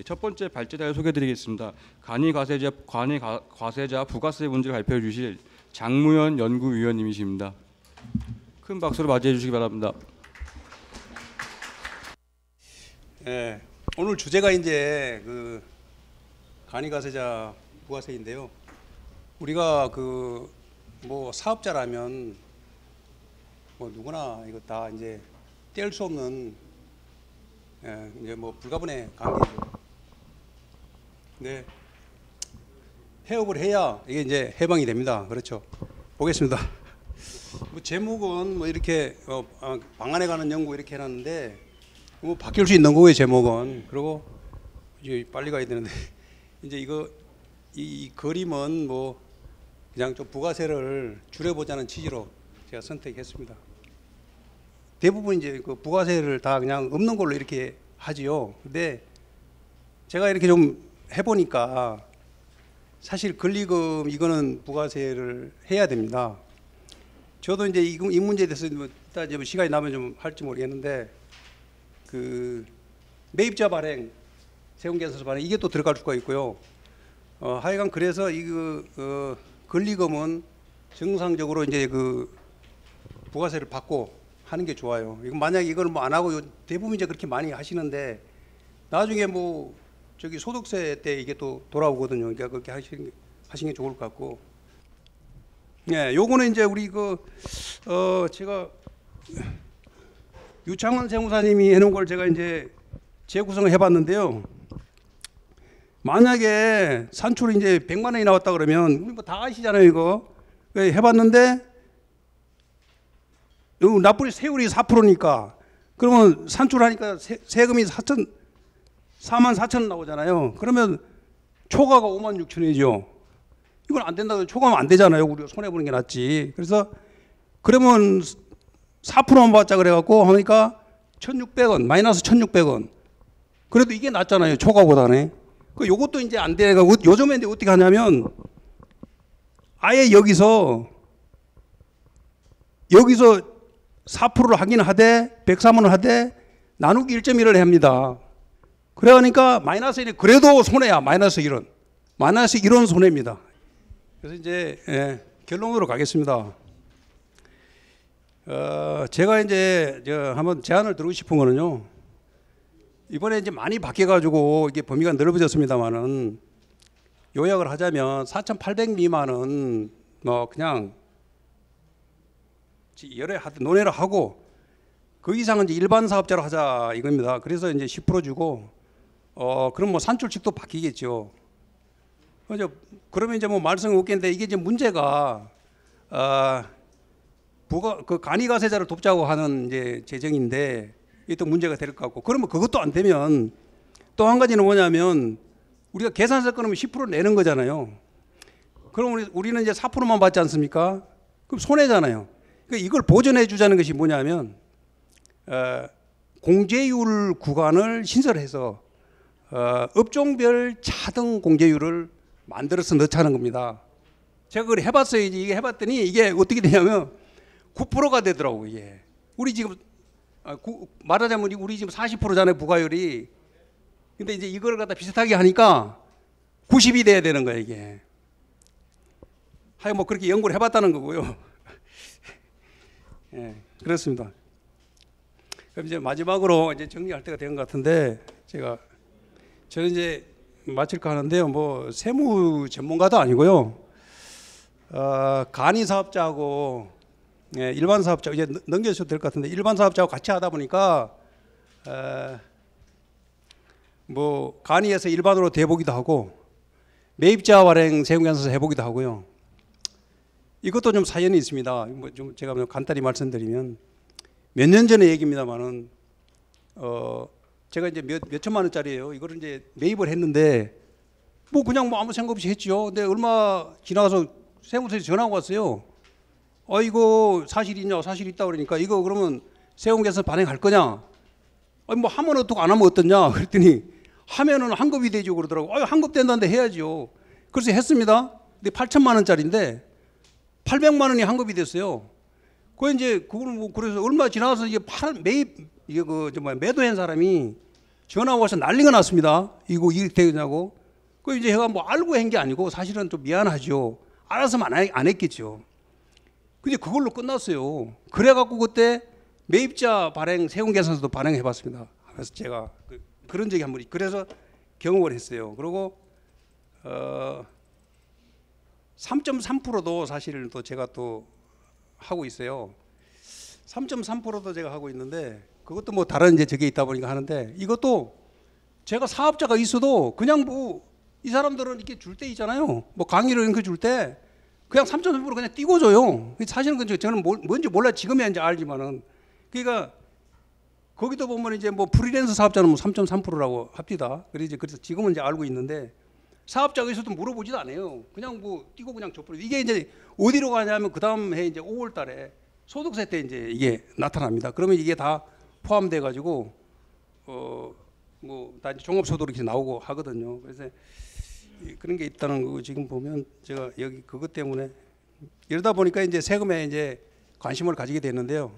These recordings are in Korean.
첫 번째 발제자를 소개해드리겠습니다. 과세자 부가세 문제를 발표해 주실 장무현 연구위원님이십니다. 큰 박수로 맞이해 주시기 바랍니다. 예, 오늘 주제가 이제 그 간이가세자 부가세인데요. 우리가 그 뭐 사업자라면 뭐 누구나 이거 다 이제 뗄 수 없는 이제 뭐 불가분의 관계죠. 네, 폐업을 해야 이게 이제 해방이 됩니다. 그렇죠. 보겠습니다. 뭐 제목은 뭐 이렇게 방안에 관한 연구 이렇게 해놨는데 뭐 바뀔 수 있는 거고요. 제목은. 그리고 이제 빨리 가야 되는데 이제 이거 이 그림은 뭐 그냥 좀 부가세를 줄여보자는 취지로 제가 선택했습니다. 대부분 이제 그 부가세를 다 그냥 없는 걸로 이렇게 하지요. 근데 제가 이렇게 좀 해보니까 사실 권리금 이거는 부가세를 해야 됩니다. 저도 이제 이 문제에 대해서 이따 시간이 나면 좀 할지 모르겠는데 그 매입자 발행, 세금계산서 발행 이게 또 들어갈 수가 있고요. 하여간 그래서 이거 권리금은 정상적으로 이제 그 부가세를 받고 하는 게 좋아요. 이거 만약 이걸 뭐 안 하고 대부분 이제 그렇게 많이 하시는데 나중에 뭐 저기 소득세 때 이게 또 돌아오거든요. 그러니까 그렇게 하시는 게 좋을 것 같고. 네, 요거는 이제 우리 제가 유창헌 세무사님이 해놓은 걸 제가 이제 재구성을 해봤는데요. 만약에 산출이 이제 100만 원이 나왔다 그러면 우리 뭐 다 아시잖아요. 이거 해봤는데 납부리 세율이 4%니까 그러면 산출하니까 세금이 4만 4천 나오잖아요. 그러면 초과가 5만 6천이죠. 이건 안 된다고 초과하면 안 되잖아요. 우리가 손해 보는 게 낫지. 그래서 그러면 4%만 받자 그래갖고 하니까 1,600원 마이너스 1,600원. 그래도 이게 낫잖아요. 초과보다는. 요것도 이제 안 돼. 요즘에 이제 어떻게 하냐면 아예 여기서 4%를 하긴 하되 103원을 하되 나누기 1.1을 합니다. 그러니까 마이너스 1이 그래도 손해야. 마이너스 1원. 마이너스 1원 손해입니다. 그래서 이제 결론으로 가겠습니다. 제가 이제 한번 제안을 드리고 싶은 거는요. 이번에 이제 많이 바뀌어가지고 이게 범위가 넓어졌습니다만은 요약을 하자면 4,800 미만은 뭐 그냥 여러 논의를 하고 그 이상은 이제 일반 사업자로 하자 이겁니다. 그래서 이제 10% 주고 그럼 뭐 산출칙도 바뀌겠죠. 그러면 이제 뭐 말씀이 없겠는데 이게 이제 문제가 그 간이가세자를 돕자고 하는 이제 재정인데 이게 또 문제가 될 것 같고 그러면 그것도 안 되면 또 한 가지는 뭐냐면 우리가 계산서 끊으면 10% 내는 거잖아요. 그럼 우리는 이제 4%만 받지 않습니까? 그럼 손해잖아요. 그러니까 이걸 보전해 주자는 것이 뭐냐면 공제율 구간을 신설해서 업종별 차등 공제율을 만들어서 넣자는 겁니다. 제가 그걸 해봤어요. 이게 해봤더니 이게 어떻게 되냐면 9%가 되더라고요. 이게. 우리 지금 말하자면 우리 지금 40%잖아요. 부가율이. 근데 이제 이걸 갖다 비슷하게 하니까 90이 돼야 되는 거예요. 이게. 하여 뭐 그렇게 연구를 해봤다는 거고요. 예, 그렇습니다. 그럼 이제 마지막으로 이제 정리할 때가 된 것 같은데 저는 이제 마칠까 하는데요. 뭐 세무 전문가도 아니고요. 간이 사업자하고 일반 사업자 이제 넘겨주셔도 될 것 같은데 일반 사업자하고 같이 하다 보니까 뭐 간이에서 일반으로 돼보기도 하고 매입자 발행 세금계산서 해보기도 하고요. 이것도 좀 사연이 있습니다. 뭐 좀 제가 간단히 말씀드리면 몇 년 전의 얘기입니다만은 제가 이제 몇 천만 원짜리예요. 이거를 이제 매입을 했는데 뭐 그냥 뭐 아무 생각 없이 했죠. 근데 얼마 지나서 세무서에서 전화가 왔어요. 이거 사실이냐? 사실 있다 그러니까 이거 그러면 세금계산 발행할 거냐? 뭐 하면 어떻고 안 하면 어떠냐? 그랬더니 하면은 환급이 되죠 그러더라고. 환급 된다는데 해야죠. 그래서 했습니다. 근데 8천만 원짜리인데 800만 원이 환급이 됐어요. 그 이제 그걸 뭐 그래서 얼마 지나서 이게 매입 이게 매도한 사람이 전화 와서 난리가 났습니다. 이거 이렇게 되냐고. 그 이제 제가 뭐 알고 한 게 아니고 사실은 좀 미안하죠. 알아서만 안 했겠죠. 근데 그걸로 끝났어요. 그래갖고 그때 매입자 발행 세금계산서도 발행해봤습니다. 그래서 제가 그런 적이 한 번, 그래서 경험을 했어요. 그리고 3.3%도 사실 또 제가 또 하고 있어요. 3.3%도 제가 하고 있는데 그것도 뭐 다른 이제 저게 있다 보니까 하는데, 이것도 제가 사업자가 있어도 그냥 뭐 이 사람들은 이렇게 줄 때 있잖아요. 뭐 강의를 이렇게 줄 때 그냥 3.3% 그냥 띄고 줘요. 사실은 저는 뭔지 몰라, 지금이야 이제 알지만은. 그러니까 거기도 보면 이제 뭐 프리랜서 사업자는 뭐 3.3%라고 합디다. 그래서 지금은 이제 알고 있는데, 사업자가 있어도 물어보지도 않아요. 그냥 뭐 띄고 그냥 줘버려. 이게 이제 어디로 가냐면 그 다음 해 이제 5월달에 소득세 때 이제 이게 나타납니다. 그러면 이게 다 포함돼 가지고 뭐 다 이제 종합소득 이렇게 나오고 하거든요. 그래서 그런 게 있다는 거 지금 보면 제가 여기 그것 때문에 이러다 보니까 이제 세금에 이제 관심을 가지게 됐는데요.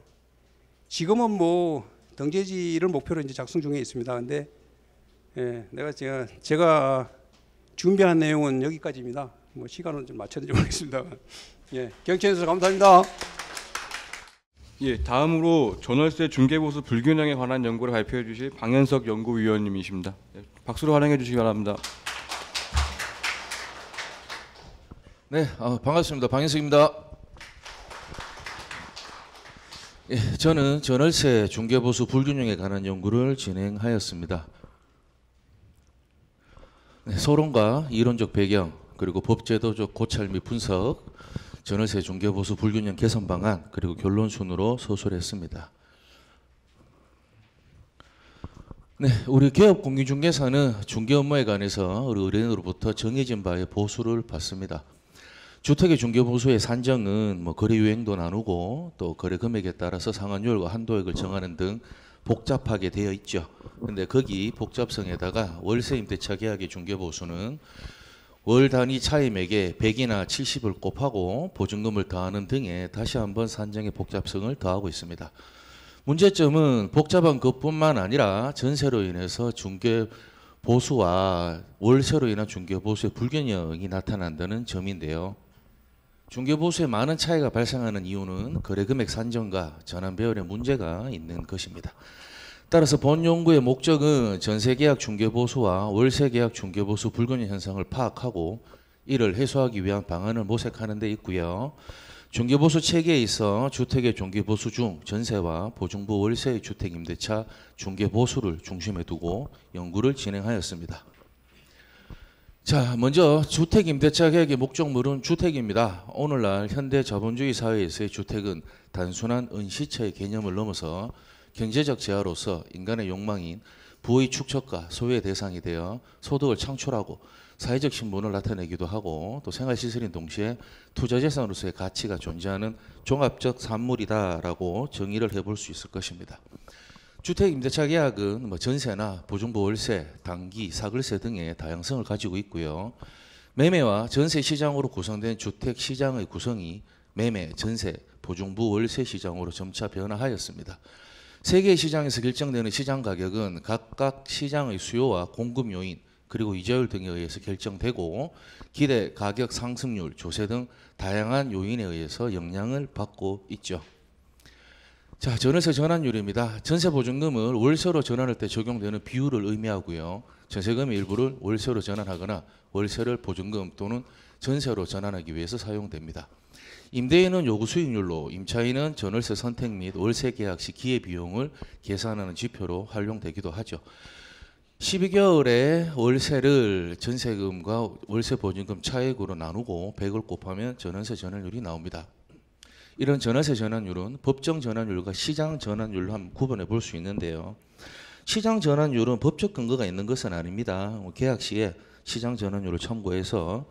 지금은 뭐 등재지를 목표로 이제 작성 중에 있습니다. 근데 제가 준비한 내용은 여기까지입니다. 뭐 시간은 좀 맞췄는지 모르겠습니다. 예, 경청해 주셔서 감사합니다. 예, 다음으로 전월세 중개보수 불균형에 관한 연구를 발표해 주실 방현석 연구위원님이십니다. 예, 박수로 환영해 주시기 바랍니다. 네, 반갑습니다. 방현석입니다. 예, 저는 전월세 중개보수 불균형에 관한 연구를 진행하였습니다. 네, 소론과 이론적 배경, 그리고 법제도적 고찰 및 분석, 전월세 중개보수 불균형 개선 방안, 그리고 결론 순으로 서술했습니다. 네, 우리 개업공인중개사는 중개 업무에 관해서 우리 의뢰인으로부터 정해진 바의 보수를 받습니다. 주택의 중개보수의 산정은 뭐 거래 유형도 나누고 또 거래 금액에 따라서 상한율과 한도액을 정하는 등 복잡하게 되어 있죠. 근데 거기 복잡성에다가 월세 임대차 계약의 중개보수는 월 단위 차임액에 100이나 70을 곱하고 보증금을 더하는 등의 다시 한번 산정의 복잡성을 더하고 있습니다. 문제점은 복잡한 것뿐만 아니라 전세로 인해서 중개보수와 월세로 인한 중개보수의 불균형이 나타난다는 점인데요. 중개보수에 많은 차이가 발생하는 이유는 거래금액 산정과 전환배열에 문제가 있는 것입니다. 따라서 본 연구의 목적은 전세계약 중개보수와 월세계약 중개보수 불균형 현상을 파악하고 이를 해소하기 위한 방안을 모색하는 데 있고요. 중개보수 체계에 있어 주택의 중개보수 중 전세와 보증부 월세의 주택임대차 중개보수를 중심에 두고 연구를 진행하였습니다. 자, 먼저 주택임대차 계약의 목적물은 주택입니다. 오늘날 현대 자본주의 사회에서의 주택은 단순한 은시처의 개념을 넘어서 경제적 재화로서 인간의 욕망인 부의 축적과 소유의 대상이 되어 소득을 창출하고 사회적 신분을 나타내기도 하고 또 생활시설인 동시에 투자재산으로서의 가치가 존재하는 종합적 산물이다라고 정의를 해볼 수 있을 것입니다. 주택임대차 계약은 뭐 전세나 보증부 월세, 단기, 사글세 등의 다양성을 가지고 있고요. 매매와 전세 시장으로 구성된 주택 시장의 구성이 매매, 전세, 보증부 월세 시장으로 점차 변화하였습니다. 세계 시장에서 결정되는 시장 가격은 각각 시장의 수요와 공급 요인 그리고 이자율 등에 의해서 결정되고 기대 가격 상승률, 조세 등 다양한 요인에 의해서 영향을 받고 있죠. 자, 전월세 전환율입니다. 전세 보증금을 월세로 전환할 때 적용되는 비율을 의미하고요. 전세금의 일부를 월세로 전환하거나 월세를 보증금 또는 전세로 전환하기 위해서 사용됩니다. 임대인은 요구 수익률로, 임차인은 전월세 선택 및 월세 계약 시 기회비용을 계산하는 지표로 활용되기도 하죠. 12개월에 월세를 전세금과 월세 보증금 차액으로 나누고 100을 곱하면 전월세 전환율이 나옵니다. 이런 전월세 전환율은 법정 전환율과 시장 전환율로 한번 구분해 볼 수 있는데요. 시장 전환율은 법적 근거가 있는 것은 아닙니다. 계약 시에 시장 전환율을 참고해서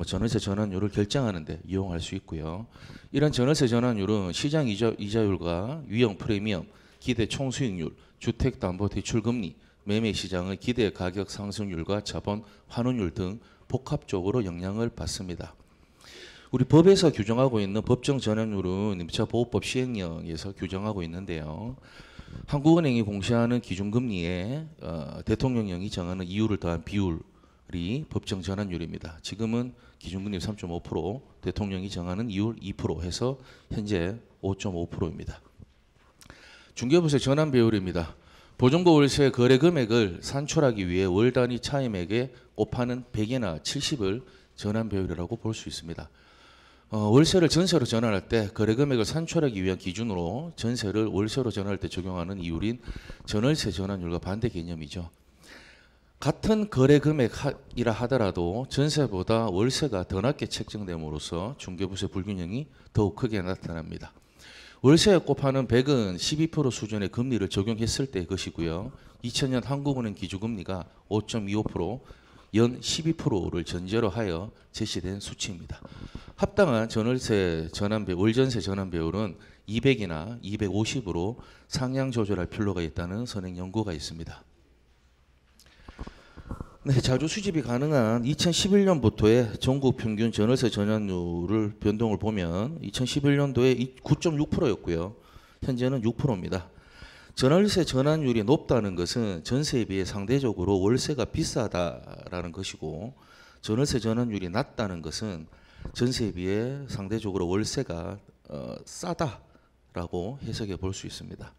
전월세 전환율을 결정하는 데 이용할 수 있고요. 이런 전월세 전환율은 시장 이자율과 유형 프리미엄, 기대 총수익률, 주택담보대출금리, 매매시장의 기대 가격 상승률과 자본 환원율 등 복합적으로 영향을 받습니다. 우리 법에서 규정하고 있는 법정 전환율은 임차보호법 시행령에서 규정하고 있는데요. 한국은행이 공시하는 기준금리에 대통령령이 정하는 이율을 더한 비율이 법정 전환율입니다. 지금은 기준금리 3.5%, 대통령이 정하는 이율 2% 해서 현재 5.5%입니다. 중개보세 전환 배율입니다. 보증고 월세 거래 금액을 산출하기 위해 월 단위 차임액에 곱하는 100이나 70을 전환 배율이라고 볼 수 있습니다. 월세를 전세로 전환할 때 거래 금액을 산출하기 위한 기준으로 전세를 월세로 전환할 때 적용하는 이율인 전월세 전환율과 반대 개념이죠. 같은 거래 금액이라 하더라도 전세보다 월세가 더 낮게 책정됨으로써 중개부세 불균형이 더욱 크게 나타납니다. 월세에 곱하는 100은 12% 수준의 금리를 적용했을 때의 것이고요. 2000년 한국은행 기준금리가 5.25%, 연 12%를 전제로 하여 제시된 수치입니다. 합당한 전월세 전환배, 월전세 전환 배율은 200이나 250으로 상향 조절할 필요가 있다는 선행 연구가 있습니다. 네, 자주 수집이 가능한 2011년부터의 전국 평균 전월세 전환율을 변동을 보면 2011년도에 9.6%였고요. 현재는 6%입니다. 전월세 전환율이 높다는 것은 전세에 비해 상대적으로 월세가 비싸다라는 것이고, 전월세 전환율이 낮다는 것은 전세에 비해 상대적으로 월세가 싸다라고 해석해 볼 수 있습니다.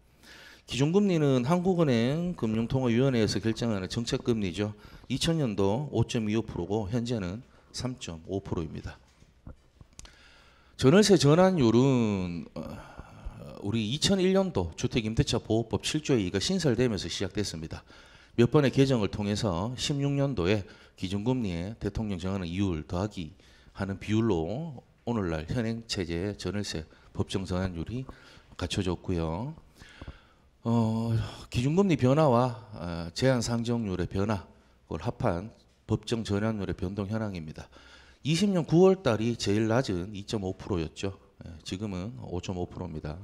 기준금리는 한국은행 금융통화위원회에서 결정하는 정책금리죠. 2000년도 5.25%고 현재는 3.5%입니다. 전월세 전환율은 우리 2001년도 주택임대차보호법 7조의 2가 신설되면서 시작됐습니다. 몇 번의 개정을 통해서 16년도에 기준금리에 대통령 정하는 이율 더하기 하는 비율로 오늘날 현행 체제의 전월세 법정 전환율이 갖춰졌고요. 기준금리 변화와 제한 상정률의 변화, 그걸 합한 법정 전환율의 변동 현황입니다. 20년 9월 달이 제일 낮은 2.5%였죠. 지금은 5.5%입니다.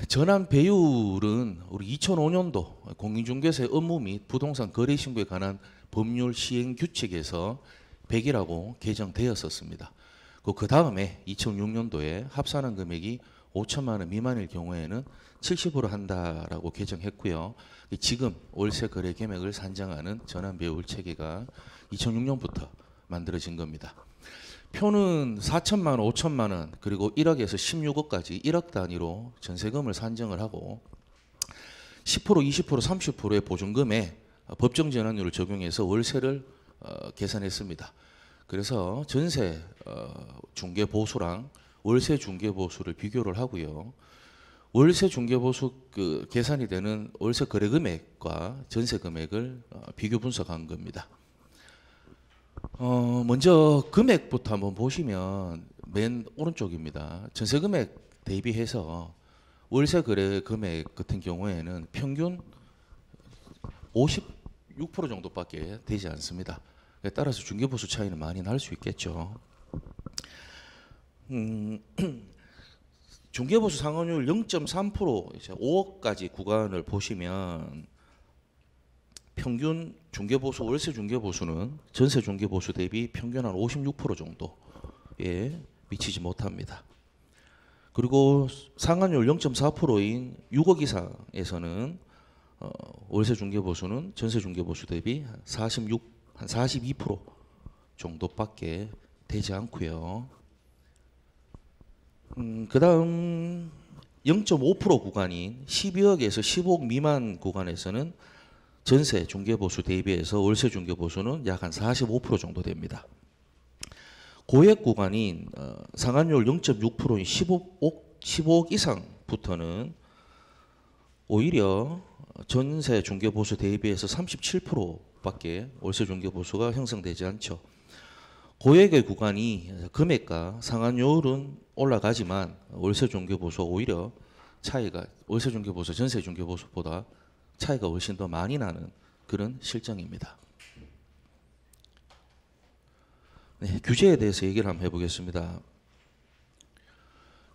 전환 배율은 우리 2005년도 공인중개사의 업무 및 부동산 거래 신고에 관한 법률 시행 규칙에서 100이라고 개정되었었습니다. 그 다음에 2006년도에 합산한 금액이 5천만 원 미만일 경우에는 70% 한다라고 개정했고요. 지금 월세 거래 금액을 산정하는 전환 배율 체계가 2006년부터 만들어진 겁니다. 표는 4천만 원, 5천만 원, 그리고 1억에서 16억까지 1억 단위로 전세금을 산정을 하고 10%, 20%, 30%의 보증금에 법정 전환율을 적용해서 월세를 계산했습니다. 그래서 전세 중개 보수랑 월세 중개 보수를 비교를 하고요. 월세 중개 보수 계산이 되는 월세 거래 금액과 전세 금액을 비교 분석한 겁니다. 먼저 금액부터 한번 보시면 맨 오른쪽입니다. 전세 금액 대비해서 월세 거래 금액 같은 경우에는 평균 56% 정도밖에 되지 않습니다. 따라서 중개 보수 차이는 많이 날 수 있겠죠. 중개보수 상환율 0.3% 이제 5억까지 구간을 보시면 평균 중개보수 월세 중개보수는 전세 중개보수 대비 평균 한 56% 정도에 미치지 못합니다. 그리고 상환율 0.4%인 6억 이상에서는 월세 중개보수는 전세 중개보수 대비 한 42% 정도밖에 되지 않고요. 그 다음 0.5% 구간인 12억에서 15억 미만 구간에서는 전세 중개보수 대비해서 월세 중개보수는 약 한 45% 정도 됩니다. 고액 구간인 상환율 0.6%인 15억 이상부터는 오히려 전세 중개보수 대비해서 37%밖에 월세 중개보수가 형성되지 않죠. 고액의 구간이 금액과 상환율은 올라가지만 월세 중개보수가 오히려 차이가 월세 중개보수, 전세 중개보수보다 차이가 훨씬 더 많이 나는 그런 실정입니다. 네, 규제에 대해서 얘기를 한번 해보겠습니다.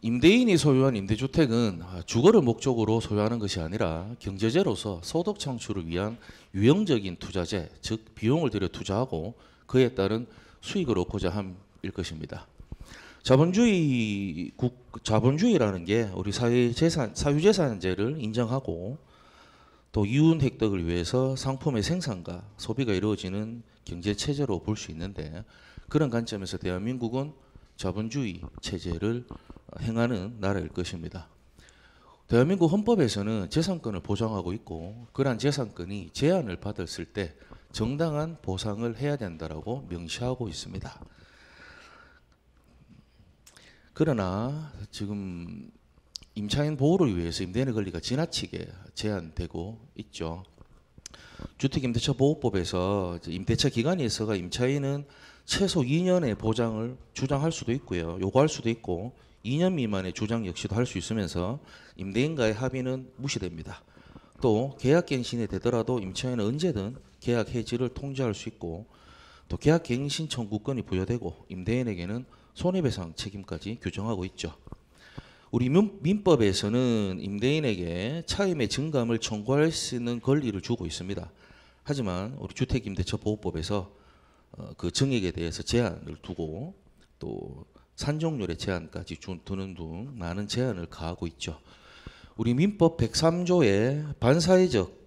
임대인이 소유한 임대주택은 주거를 목적으로 소유하는 것이 아니라 경제재로서 소득 창출을 위한 유형적인 투자재, 즉 비용을 들여 투자하고 그에 따른 수익을 얻고자 함일 것입니다. 자본주의라는 게 우리 사유재산제를 인정하고 또 이윤 획득을 위해서 상품의 생산과 소비가 이루어지는 경제 체제로 볼 수 있는데, 그런 관점에서 대한민국은 자본주의 체제를 행하는 나라일 것입니다. 대한민국 헌법에서는 재산권을 보장하고 있고, 그러한 재산권이 제한을 받았을 때 정당한 보상을 해야 된다라고 명시하고 있습니다. 그러나 지금 임차인 보호를 위해서 임대인의 권리가 지나치게 제한되고 있죠. 주택임대차보호법에서 임대차 기간에 있어가 임차인은 최소 2년의 보장을 주장할 수도 있고요, 요구할 수도 있고 2년 미만의 주장 역시도 할 수 있으면서 임대인과의 합의는 무시됩니다. 또 계약갱신이 되더라도 임차인은 언제든 계약 해지를 통지할 수 있고, 또 계약갱신 청구권이 부여되고 임대인에게는 손해배상 책임까지 규정하고 있죠. 우리 민법에서는 임대인에게 차임의 증감을 청구할 수 있는 권리를 주고 있습니다. 하지만 우리 주택임대차보호법에서 그 증액에 대해서 제한을 두고 또 산정률의 제한까지 두는 등 많은 제한을 가하고 있죠. 우리 민법 103조의 반사회적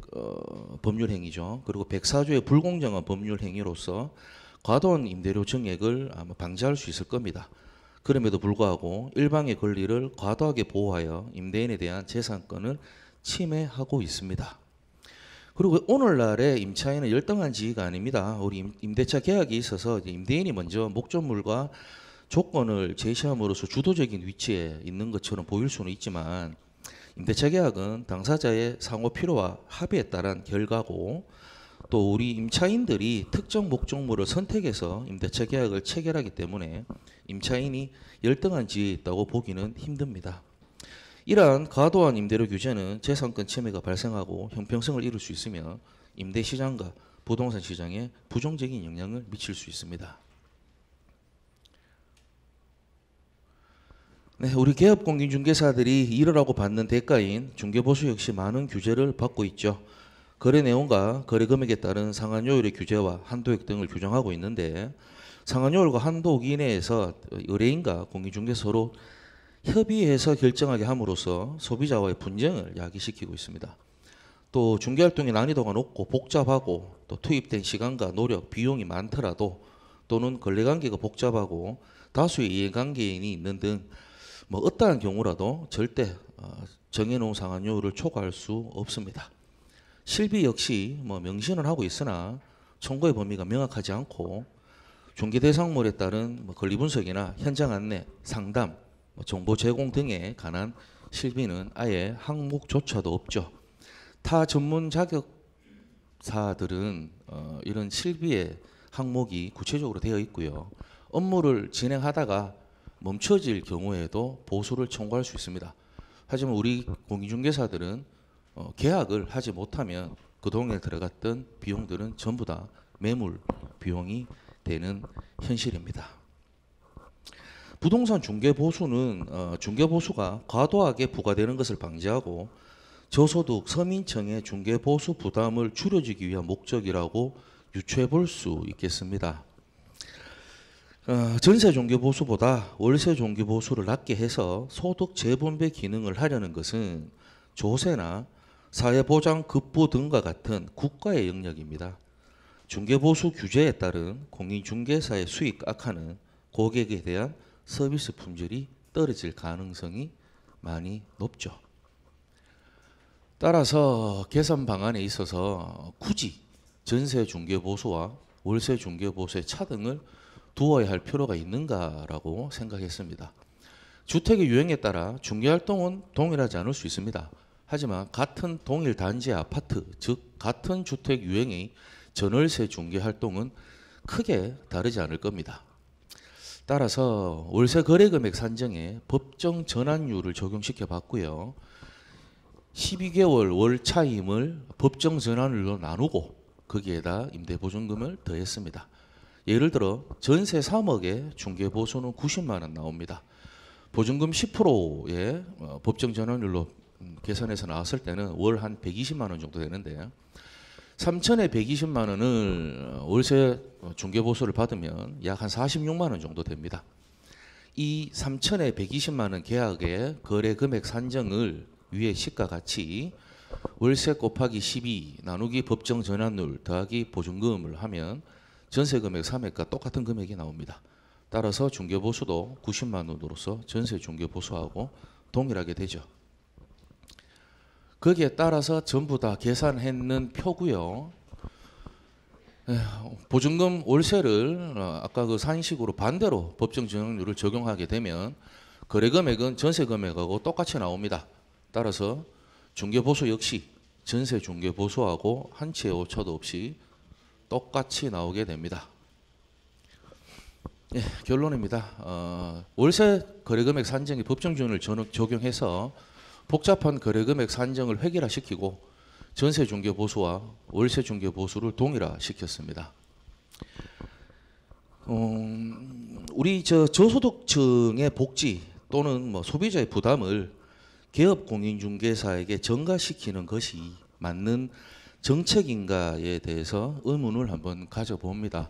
법률 행위죠. 그리고 104조의 불공정한 법률 행위로서 과도한 임대료 증액을 아마 방지할 수 있을 겁니다. 그럼에도 불구하고 일방의 권리를 과도하게 보호하여 임대인에 대한 재산권을 침해하고 있습니다. 그리고 오늘날의 임차인은 열등한 지위가 아닙니다. 우리 임대차 계약에 있어서 임대인이 먼저 목적물과 조건을 제시함으로써 주도적인 위치에 있는 것처럼 보일 수는 있지만, 임대차 계약은 당사자의 상호 필요와 합의에 따른 결과고, 또 우리 임차인들이 특정 목적물을 선택해서 임대차 계약을 체결하기 때문에 임차인이 열등한 지위에 있다고 보기는 힘듭니다. 이러한 과도한 임대료 규제는 재산권 침해가 발생하고 형평성을 잃을 수 있으며 임대 시장과 부동산 시장에 부정적인 영향을 미칠 수 있습니다. 네, 우리 개업공인중개사들이 이르라고 받는 대가인 중개보수 역시 많은 규제를 받고 있죠. 거래 내용과 거래 금액에 따른 상한요율의 규제와 한도액 등을 규정하고 있는데, 상한요율과 한도액 이내에서 의뢰인과 공인중개사 서로 협의해서 결정하게 함으로써 소비자와의 분쟁을 야기시키고 있습니다. 또 중개활동의 난이도가 높고 복잡하고 또 투입된 시간과 노력, 비용이 많더라도, 또는 권리관계가 복잡하고 다수의 이해관계인이 있는 등 어떠한 경우라도 절대 정해놓은 상한요율을 초과할 수 없습니다. 실비 역시 명시는 하고 있으나 청구의 범위가 명확하지 않고, 중개 대상물에 따른 권리 분석이나 현장 안내, 상담, 정보 제공 등에 관한 실비는 아예 항목조차도 없죠. 타 전문 자격사들은 이런 실비의 항목이 구체적으로 되어 있고요, 업무를 진행하다가 멈춰질 경우에도 보수를 청구할 수 있습니다. 하지만 우리 공인중개사들은 계약을 하지 못하면 그동안에 들어갔던 비용들은 전부 다 매물 비용이 되는 현실입니다. 부동산 중개보수는 중개보수가 과도하게 부과되는 것을 방지하고 저소득 서민층의 중개보수 부담을 줄여주기 위한 목적이라고 유추해 볼 수 있겠습니다. 전세 종교보수보다 월세 종교보수를 낮게 해서 소득 재분배 기능을 하려는 것은 조세나 사회보장급부 등과 같은 국가의 영역입니다. 중개보수 규제에 따른 공인중개사의 수익 악화는 고객에 대한 서비스 품질이 떨어질 가능성이 많이 높죠. 따라서 개선 방안에 있어서 굳이 전세 중개보수와 월세 중개보수의 차등을 두어야 할 필요가 있는가라고 생각했습니다. 주택의 유형에 따라 중개활동은 동일하지 않을 수 있습니다. 하지만 같은 동일 단지 아파트, 즉 같은 주택 유형의 전월세 중개활동은 크게 다르지 않을 겁니다. 따라서 월세 거래금액 산정에 법정 전환율을 적용시켜 봤고요, 12개월 월 차임을 법정 전환율로 나누고 거기에다 임대보증금을 더했습니다. 예를 들어 전세 3억에 중개보수는 90만 원 나옵니다. 보증금 10%의 법정 전환율로 계산해서 나왔을 때는 월 한 120만 원 정도 되는데, 3천에 120만 원을 월세 중개보수를 받으면 약 한 46만 원 정도 됩니다. 이 3천에 120만 원 계약의 거래 금액 산정을 위의 시가 같이 월세 곱하기 12 나누기 법정 전환율 더하기 보증금을 하면 전세 금액 3회가 똑같은 금액이 나옵니다. 따라서 중개보수도 90만 원으로서 전세 중개보수하고 동일하게 되죠. 거기에 따라서 전부 다 계산했는 표고요. 보증금 월세를 아까 그 산식으로 반대로 법정 전환율을 적용하게 되면 거래 금액은 전세 금액하고 똑같이 나옵니다. 따라서 중개보수 역시 전세 중개보수하고 한치의 오차도 없이 똑같이 나오게 됩니다. 예, 결론입니다. 월세 거래금액 산정의 법정준을 적용해서 복잡한 거래금액 산정을 획일화시키고 전세 중개보수와 월세 중개보수를 동일화시켰습니다. 우리 저소득층의 복지 또는 뭐 소비자의 부담을 개업 공인중개사에게 전가시키는 것이 맞는 정책인가에 대해서 의문을 한번 가져봅니다.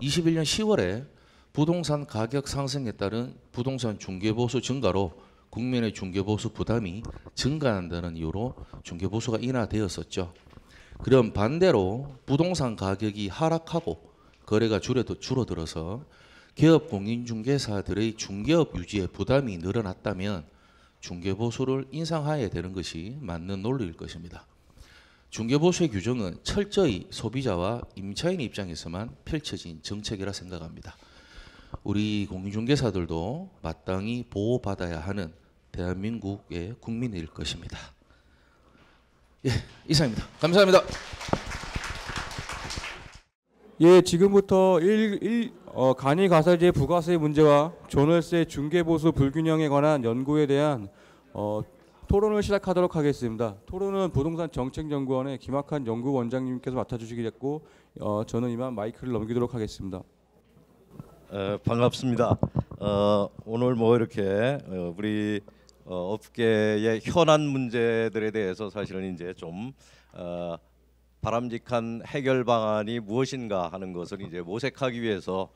21년 10월에 부동산 가격 상승에 따른 부동산 중개보수 증가로 국민의 중개보수 부담이 증가한다는 이유로 중개보수가 인하되었었죠. 그럼 반대로 부동산 가격이 하락하고 거래가 줄어들어서 개업 공인중개사들의 중개업 유지에 부담이 늘어났다면 중개보수를 인상해야 되는 것이 맞는 논리일 것입니다. 중개보수의 규정은 철저히 소비자와 임차인 입장에서만 펼쳐진 정책이라 생각합니다. 우리 공인중개사들도 마땅히 보호받아야 하는 대한민국의 국민일 것입니다. 예, 이상입니다. 감사합니다. 예, 지금부터 간이가세제 부가세 문제와 전월세 중개보수 불균형에 관한 연구에 대한 토론을 시작하도록 하겠습니다. 토론은 부동산 정책연구원의 김학한 연구원장님께서 맡아주시겠고 저는 이만 마이크를 넘기도록 하겠습니다. 반갑습니다. 오늘 뭐 이렇게 우리 업계의 현안 문제들에 대해서 사실은 이제 좀 바람직한 해결 방안이 무엇인가 하는 것을 이제 모색하기 위해서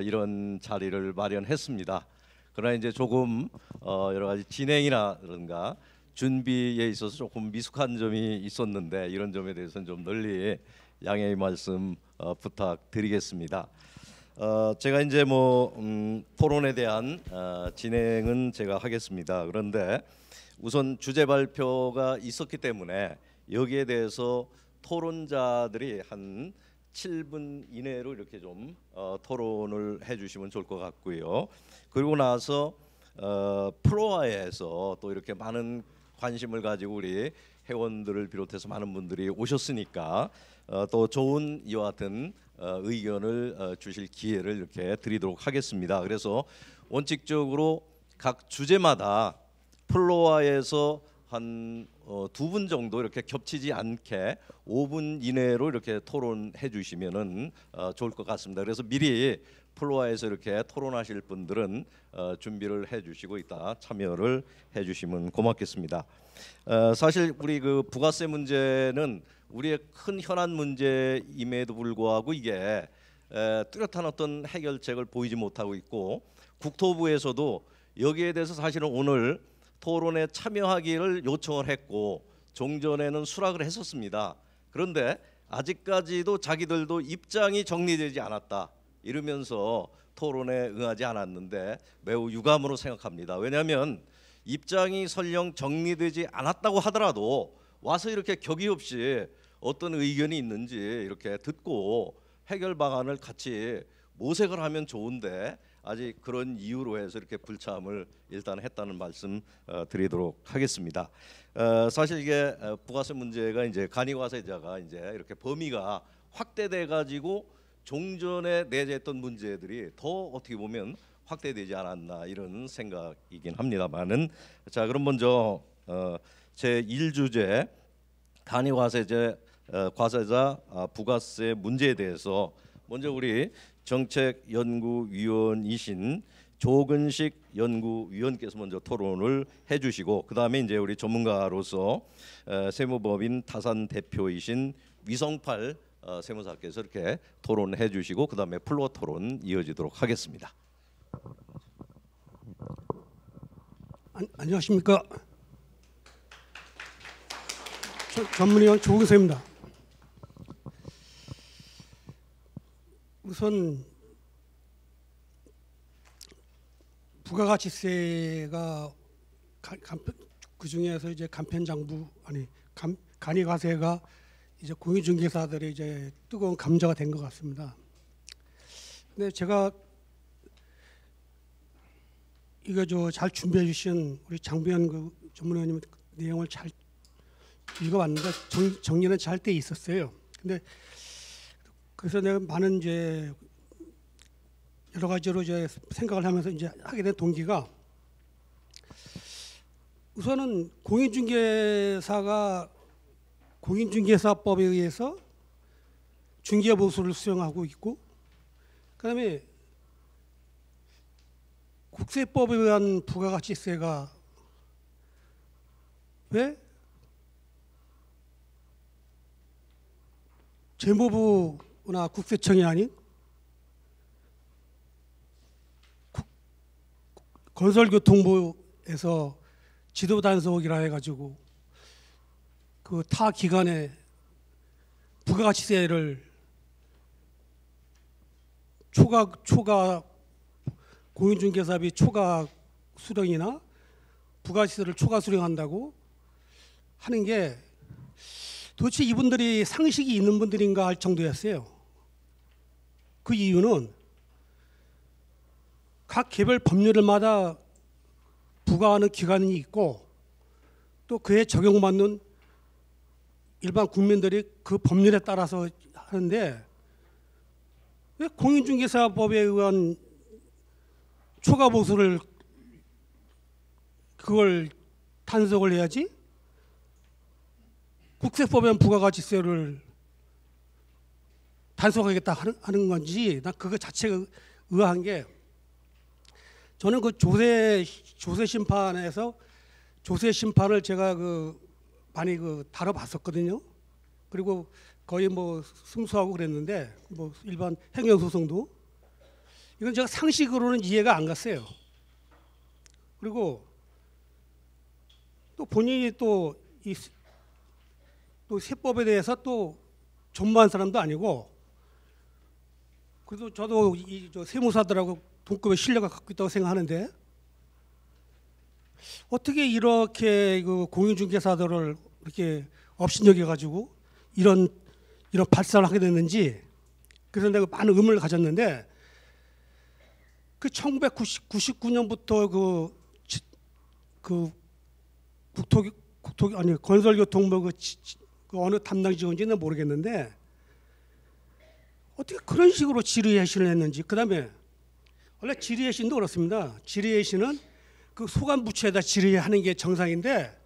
이런 자리를 마련했습니다. 그러나 이제 조금 여러 가지 진행이라든가 준비에 있어서 조금 미숙한 점이 있었는데 이런 점에 대해서는 좀 널리 양해의 말씀 부탁드리겠습니다. 제가 이제 뭐 토론에 대한 진행은 제가 하겠습니다. 그런데 우선 주제 발표가 있었기 때문에 여기에 대해서 토론자들이 한 7분 이내로 이렇게 좀 토론을 해주시면 좋을 것 같고요. 그리고 나서 플로어에서 또 이렇게 많은 관심을 가지고 우리 회원들을 비롯해서 많은 분들이 오셨으니까 또 좋은 이와 같은 의견을 주실 기회를 이렇게 드리도록 하겠습니다. 그래서 원칙적으로 각 주제마다 플로어에서 한 2분 정도 이렇게 겹치지 않게 5분 이내로 이렇게 토론해 주시면은 좋을 것 같습니다. 그래서 미리 플로어에서 이렇게 토론하실 분들은 준비를 해 주시고 이따 참여를 해 주시면 고맙겠습니다. 사실 우리 그 부가세 문제는 우리의 큰 현안 문제임에도 불구하고 이게 뚜렷한 어떤 해결책을 보이지 못하고 있고 국토부에서도 여기에 대해서 사실은 오늘 토론에 참여하기를 요청을 했고 종전에는 수락을 했었습니다. 그런데 아직까지도 자기들도 입장이 정리되지 않았다 이러면서 토론에 응하지 않았는데 매우 유감으로 생각합니다. 왜냐하면 입장이 설령 정리되지 않았다고 하더라도 와서 이렇게 격의 없이 어떤 의견이 있는지 이렇게 듣고 해결 방안을 같이 모색을 하면 좋은데 아직 그런 이유로 해서 이렇게 불참을 일단 했다는 말씀 드리도록 하겠습니다. 사실 이게 부가세 문제가 이제 간이과세자가 이제 이렇게 범위가 확대돼 가지고 종전에 내재했던 문제들이 더 어떻게 보면 확대되지 않았나 이런 생각이긴 합니다만은 자 그럼 먼저 제 1주제 간이과세제 과세자 부가세 문제에 대해서 먼저 우리 정책연구위원이신 조근식 연구위원께서 먼저 토론을 해주시고 그 다음에 이제 우리 전문가로서 세무법인 타산 대표이신 위성팔 세무사께서 이렇게 토론해 주시고 그 다음에 플로어 토론 이어지도록 하겠습니다. 안녕하십니까. 전문위원 조근서입니다. 우선 부가가치세가 그 중에서 이제 간편장부 간이가세가 이제 공인중개사들의 이제 뜨거운 감자가 된 것 같습니다. 근데 제가 이거 잘 준비해 주신 우리 장비현 그 전문위원님 내용을 잘 읽어봤는데 정리는 잘 돼 있었어요. 근데 그래서 내가 많은 이제 여러 가지로 이제 생각을 하면서 이제 하게 된 동기가 우선은 공인중개사가 공인중개사법에 의해서 중개보수를 수행하고 있고, 그다음에 국세법에 의한 부가가치세가 왜 재무부나 국세청이 아닌 건설교통부에서 지도단속이라 해가지고 그 타 기관에 부가가치세를 초과 공인중개사비 초과 수령이나 부가가치세를 초과 수령한다고 하는 게 도대체 이분들이 상식이 있는 분들인가 할 정도였어요. 그 이유는 각 개별 법률마다 부과하는 기관이 있고 또 그에 적용받는 일반 국민들이 그 법률에 따라서 하는데 왜 공인중개사법에 의한 초과 보수를 그걸 단속을 해야지 국세법에 의한 부가가치세를 단속하겠다 하는 건지 난 그거 자체가 의아한 게, 저는 그 조세 심판에서 조세 심판을 제가 많이 다뤄봤었거든요. 그리고 거의 뭐 승소하고 그랬는데 뭐 일반 행정소송도 이건 제가 상식으로는 이해가 안 갔어요. 그리고 또 본인이 또 세법에 대해서 또 전무한 사람도 아니고, 그래도 저도 세무사들하고 동급의 신뢰가 갖고 있다고 생각하는데 어떻게 이렇게 그 공인중개사들을 이렇게 업신여겨 가지고 이런 발사를 하게 됐는지, 그래서 내가 많은 의문을 가졌는데 그 1999년부터 건설교통부 그 어느 담당 직원인지는 모르겠는데 어떻게 그런 식으로 질의해신을 했는지. 그다음에 원래 질의해신도 그렇습니다. 질의해신은 그 소관부처에다 질의하는 게 정상인데,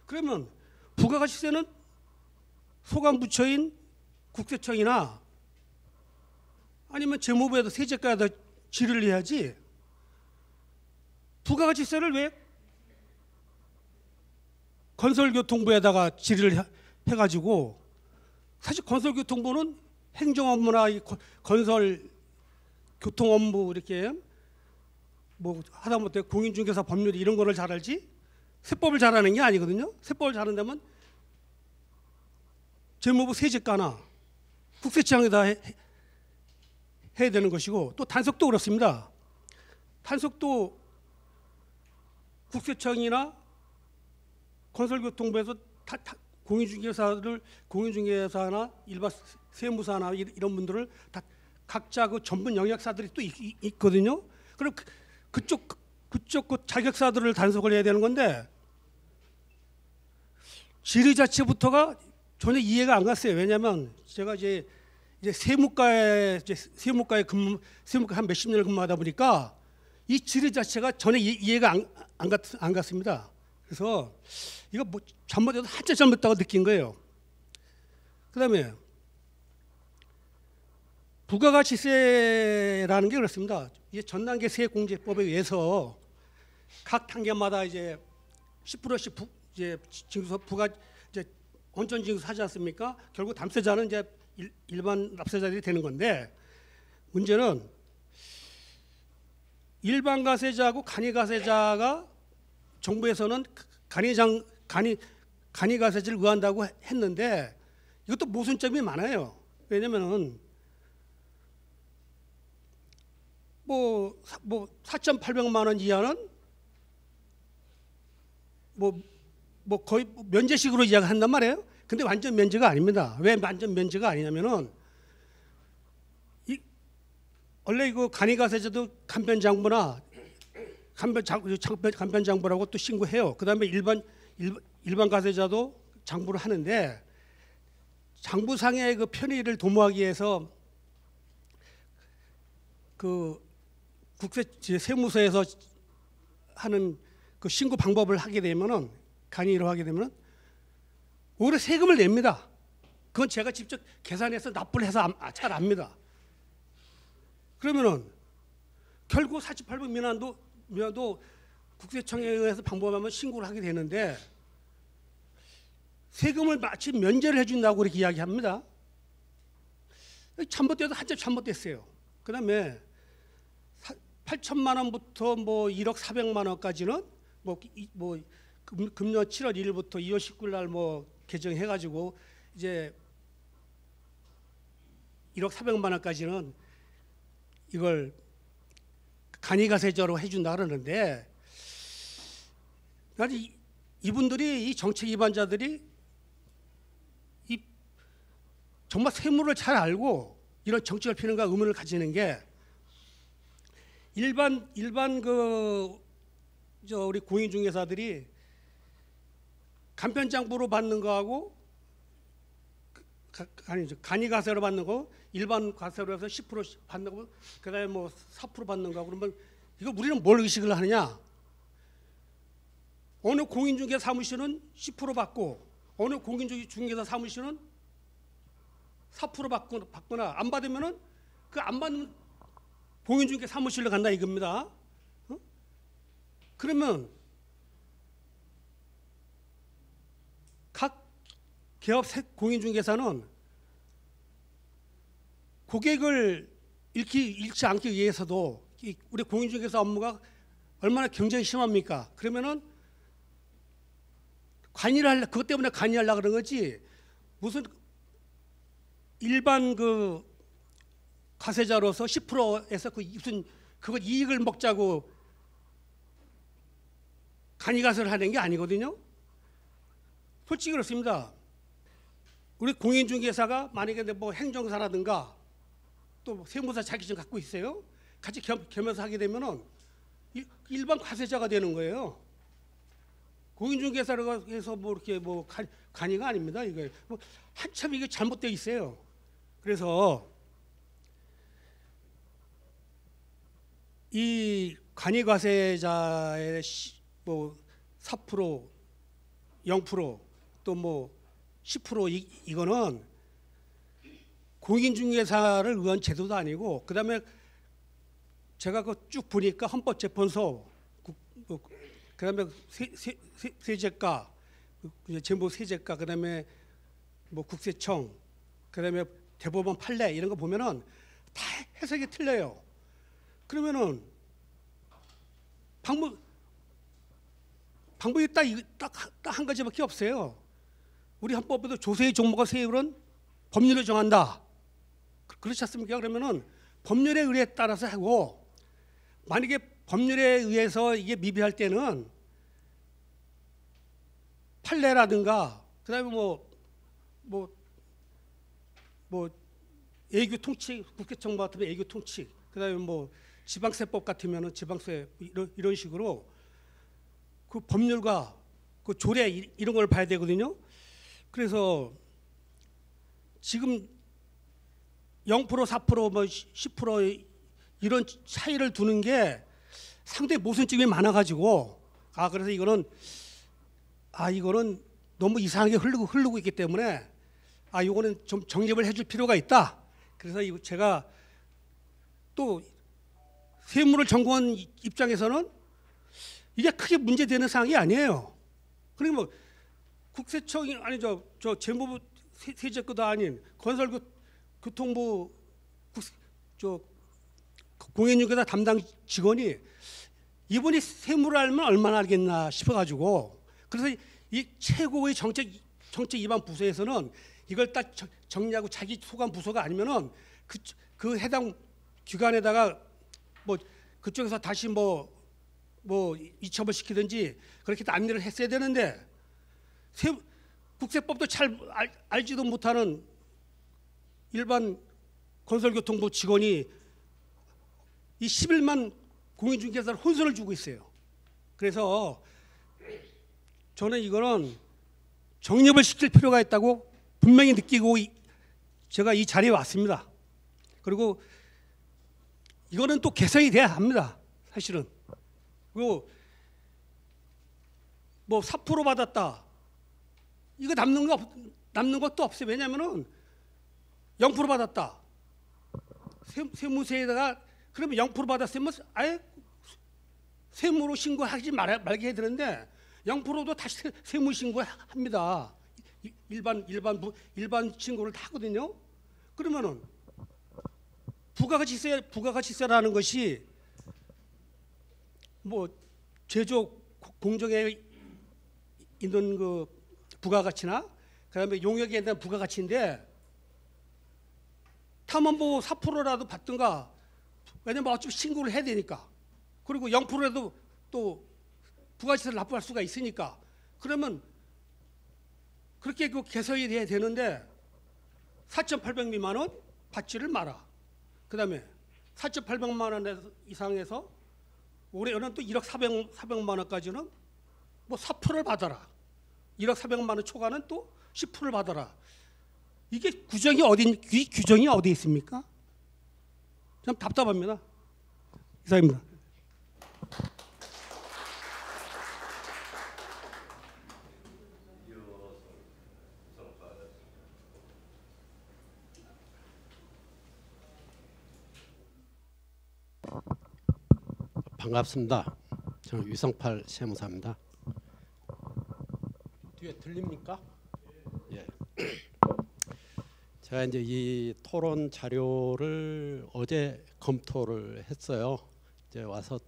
그러면 부가가치세는 소관부처인 국세청이나 아니면 재무부에다 세제과에다 질의를 해야지 부가가치세를 왜 건설교통부에다가 질의를 해가지고, 사실 건설교통부는 행정업무나 건설교통업무 이렇게 뭐 하다못해 공인중개사 법률 이런 거를 잘 알지 세법을 잘하는 게 아니거든요. 세법을 잘한다면 재무부 세제과나 국세청에다 해야 되는 것이고, 또 단속도 그렇습니다. 단속도 국세청이나 건설교통부에서 공인중개사나 일반 세무사나 이런 분들을 다 각자 그 전문 영역사들이 또 있거든요. 그럼 그쪽 그 자격사들을 단속을 해야 되는 건데 질의 자체부터가 전혀 이해가 안 갔어요. 왜냐하면 제가 이제 세무과에 한 몇십 년을 근무하다 보니까 이 질의 자체가 전혀 이해가 안 갔습니다. 그래서 이거 뭐 잘못해도 한자 잘못했다고 느낀 거예요. 그다음에 부가가치세라는 게 그렇습니다. 이게 전단계 세액공제법에 의해서 각 단계마다 이제 10%씩 이제 징수 부가 이제 원천 징수 하지 않습니까? 결국 담세자는 이제 일반 납세자들이 되는 건데, 문제는 일반 가세자하고 간이 가세자가 정부에서는 간이가세제를 의한다고 했는데 이것도 모순점이 많아요. 왜냐면은 뭐 4,800만 원 이하는 뭐 거의 면제식으로 이야기한단 말이에요. 근데 완전 면제가 아닙니다. 왜 완전 면제가 아니냐면은 원래 이거 간이가세제도 간편장부나 간편장부라고 또 신고해요. 그다음에 일반 가세자도 장부를 하는데 장부상의 그 편의를 도모하기 위해서 그 세무서에서 하는 그 신고 방법을 하게 되면은 간이로 하게 되면은 오히려 세금을 냅니다. 그건 제가 직접 계산해서 납부를 해서 잘 압니다. 그러면은 결국 4,800 미만도 국세청에 의해서 방법하면 신고를 하게 되는데 세금을 마치 면제를 해준다고 그렇게 이야기합니다. 잘못돼도 한참 잘못됐어요. 그다음에 8천만 원부터 뭐 1억 400만 원까지는 뭐 금년 7월 1일부터 2월 19일 날 뭐 개정해가지고 이제 1억 400만 원까지는 이걸 간이가세제로 해준다 그러는데 나는 이분들이 이 정책 위반자들이 정말 세무를 잘 알고 이런 정책을 피는가 의문을 가지는 게 일반 우리 공인중개사들이 간편장부로 받는 거하고 간이가세로 받는 거 일반 가세로 해서 10% 받는 거 그다음에 뭐 4% 받는 거 그러면 이거 우리는 뭘 의식을 하느냐? 어느 공인중개사 사무실은 10% 받고 어느 공인중개사 사무실은 4% 받거나 안 받으면은 그 안 받는 공인중개사 사무실로 간다 이겁니다. 그러면 각 개업 공인중개사는 고객을 잃지 않기 위해서도 우리 공인중개사 업무가 얼마나 경쟁이 심합니까? 그러면은 그것 때문에 관여하려고 그런 거지 무슨 일반 그 가세자로서 10%에서 무슨 그거 이익을 먹자고 간이가세를 하는 게 아니거든요. 솔직히 그렇습니다. 우리 공인중개사가 만약에 뭐 행정사라든가 또 세무사 자격증 갖고 있어요. 같이 겸해서 하게 되면은 일반 가세자가 되는 거예요. 공인중개사라고 해서 뭐 이렇게 뭐 간이가 아닙니다. 이거 뭐 한참 이게 잘못되어 있어요. 그래서 이 간이가세자의 뭐 4%, 0%, 또 뭐 10% 이거는 공인중개사를 위한 제도도 아니고 그다음에 제가 그 쭉 보니까 헌법재판소 그다음에 세제과 정부 세제과 그다음에 뭐 국세청 그다음에 대법원 판례 이런 거 보면은 다 해석이 틀려요. 그러면은 방법이 딱 한 가지밖에 없어요. 우리 헌법에도 조세의 종목과 세율은 법률을 정한다. 그렇지 않습니까? 그러면은 법률에 의해 따라서 하고 만약에 법률에 의해서 이게 미비할 때는 판례라든가 그다음에 뭐 애교 통치 국세청 같으면 애교 통치 그다음에 뭐 지방세법 같으면은 지방세 이런 식으로 그 법률과 그 조례 이런 걸 봐야 되거든요. 그래서 지금 0% 4% 뭐 10% 이런 차이를 두는 게 상당히 모순점이 많아가지고 그래서 이거는 너무 이상하게 흐르고 있기 때문에 이거는 좀 정립을 해줄 필요가 있다. 그래서 제가 또 세무를 전공한 입장에서는 이게 크게 문제되는 사항이 아니에요. 그러니까 뭐 국세청이 아니죠. 저 재무부 세제과도 아닌 건설교통부 공인중개사 담당 직원이 이분이 세무를 알면 얼마나 알겠나 싶어가지고 그래서 이 최고의 정책 위반 부서에서는 이걸 딱 정리하고 자기 소관 부서가 아니면은 그 해당 기관에다가 뭐 그쪽에서 다시 뭐 이첩을 시키든지 그렇게 안내를 했어야 되는데 국세법도 잘 알지도 못하는 일반 건설교통부 직원이 이 11만 공인중개사를 혼선을 주고 있어요. 그래서 저는 이거는 정립을 시킬 필요가 있다고 분명히 느끼고 제가 이 자리에 왔습니다. 그리고 이거는 또 개선이 돼야 합니다. 사실은. 그리고 뭐 4% 받았다. 이거 남는 것도 없어요. 왜냐하면은 0% 받았다. 세무서에다가 그러면 0% 받았으면 아예 세무로 신고하지 말게 해야 되는데 0%도 다시 세무 신고합니다. 일반 신고를 다 하거든요. 그러면은 부가가치세라는 것이 뭐 제조 공정에 있는 그 부가가치나 그다음에 용역에 있는 부가가치인데 탐험보호 4%라도 받든가. 왜냐면 어차피 신고를 해야 되니까. 그리고 0%라도 또 부가가치세를 납부할 수가 있으니까. 그러면 그렇게 그 개선이 돼야 되는데 4,800 미만은 받지를 마라. 그다음에 4,800만 원 이상에서 올해는 또 1억 400만 원까지는 뭐 4%를 받아라. 1억 400만 원 초과는 또 10%를 받아라. 이게 규정이 어디 있습니까? 참 답답합니다. 이상입니다. 반갑습니다. 저는 위성팔 세무사입니다. 뒤에 들립니까? 예. 제가 이제 이 토론 자료를 어제 검토를 했어요. 이제 와서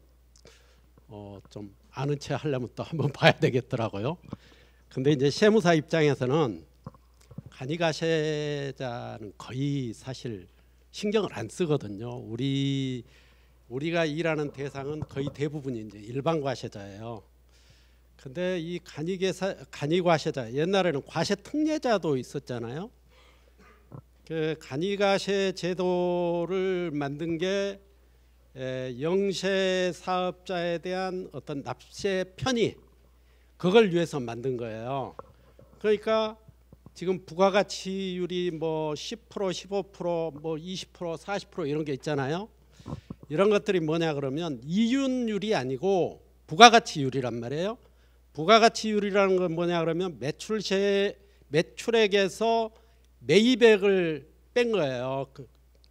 좀 아는 체 하려면 또 한번 봐야 되겠더라고요. 근데 이제 세무사 입장에서는 간이가세자는 거의 사실 신경을 안 쓰거든요. 우리가 일하는 대상은 거의 대부분이 이제 일반 과세자예요. 근데 이 간이과세자, 옛날에는 과세 특례자도 있었잖아요. 그 간이과세 제도를 만든 게 영세 사업자에 대한 어떤 납세 편의, 그걸 위해서 만든 거예요. 그러니까 지금 부가가치율이 뭐 10%, 15%, 뭐 20%, 40% 이런 게 있잖아요. 이런 것들이 뭐냐 그러면 이윤율이 아니고 부가가치율이란 말이에요. 부가가치율이라는 건 뭐냐 그러면 매출액에서 매입액을 뺀 거예요.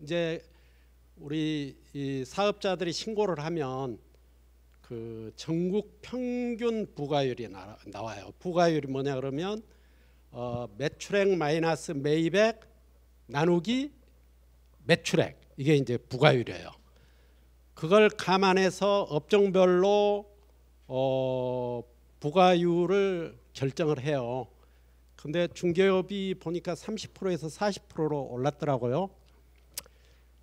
이제 우리 이 사업자들이 신고를 하면 그 전국 평균 부가율이 나와요. 부가율이 뭐냐 그러면 매출액 마이너스 매입액 나누기 매출액, 이게 이제 부가율이에요. 그걸 감안해서 업종별로 부가율을 결정을 해요. 근데 중개업이 보니까 30%에서 40%로 올랐더라고요.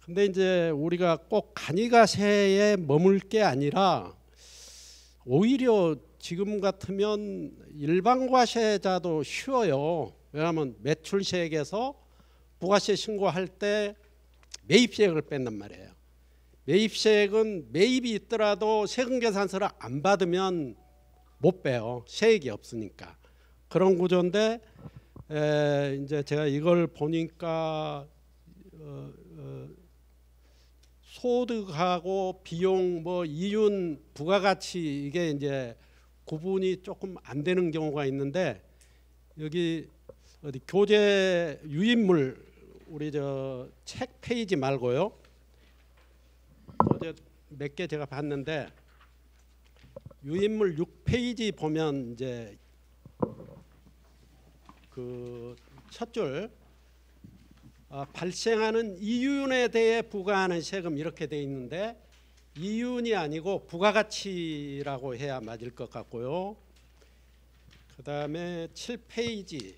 근데 이제 우리가 꼭 간이가세에 머물 게 아니라 오히려 지금 같으면 일반 과세자도 쉬워요. 왜냐하면 매출세액에서 부가세 신고할 때 매입세액을 뺀단 말이에요. 매입세액은 매입이 있더라도 세금계산서를 안 받으면 못 빼요. 세액이 없으니까. 그런 구조인데 이제 제가 이걸 보니까 소득하고 비용, 뭐 이윤, 부가가치, 이게 이제 구분이 조금 안 되는 경우가 있는데, 여기 어디 교재 유인물 우리 저 책 페이지 말고요. 어제 몇 개 제가 봤는데 유인물 6페이지 보면 이제 그 첫 줄 발생하는 이윤에 대해 부과하는 세금 이렇게 돼 있는데, 이윤이 아니고 부가가치라고 해야 맞을 것 같고요. 그다음에 7페이지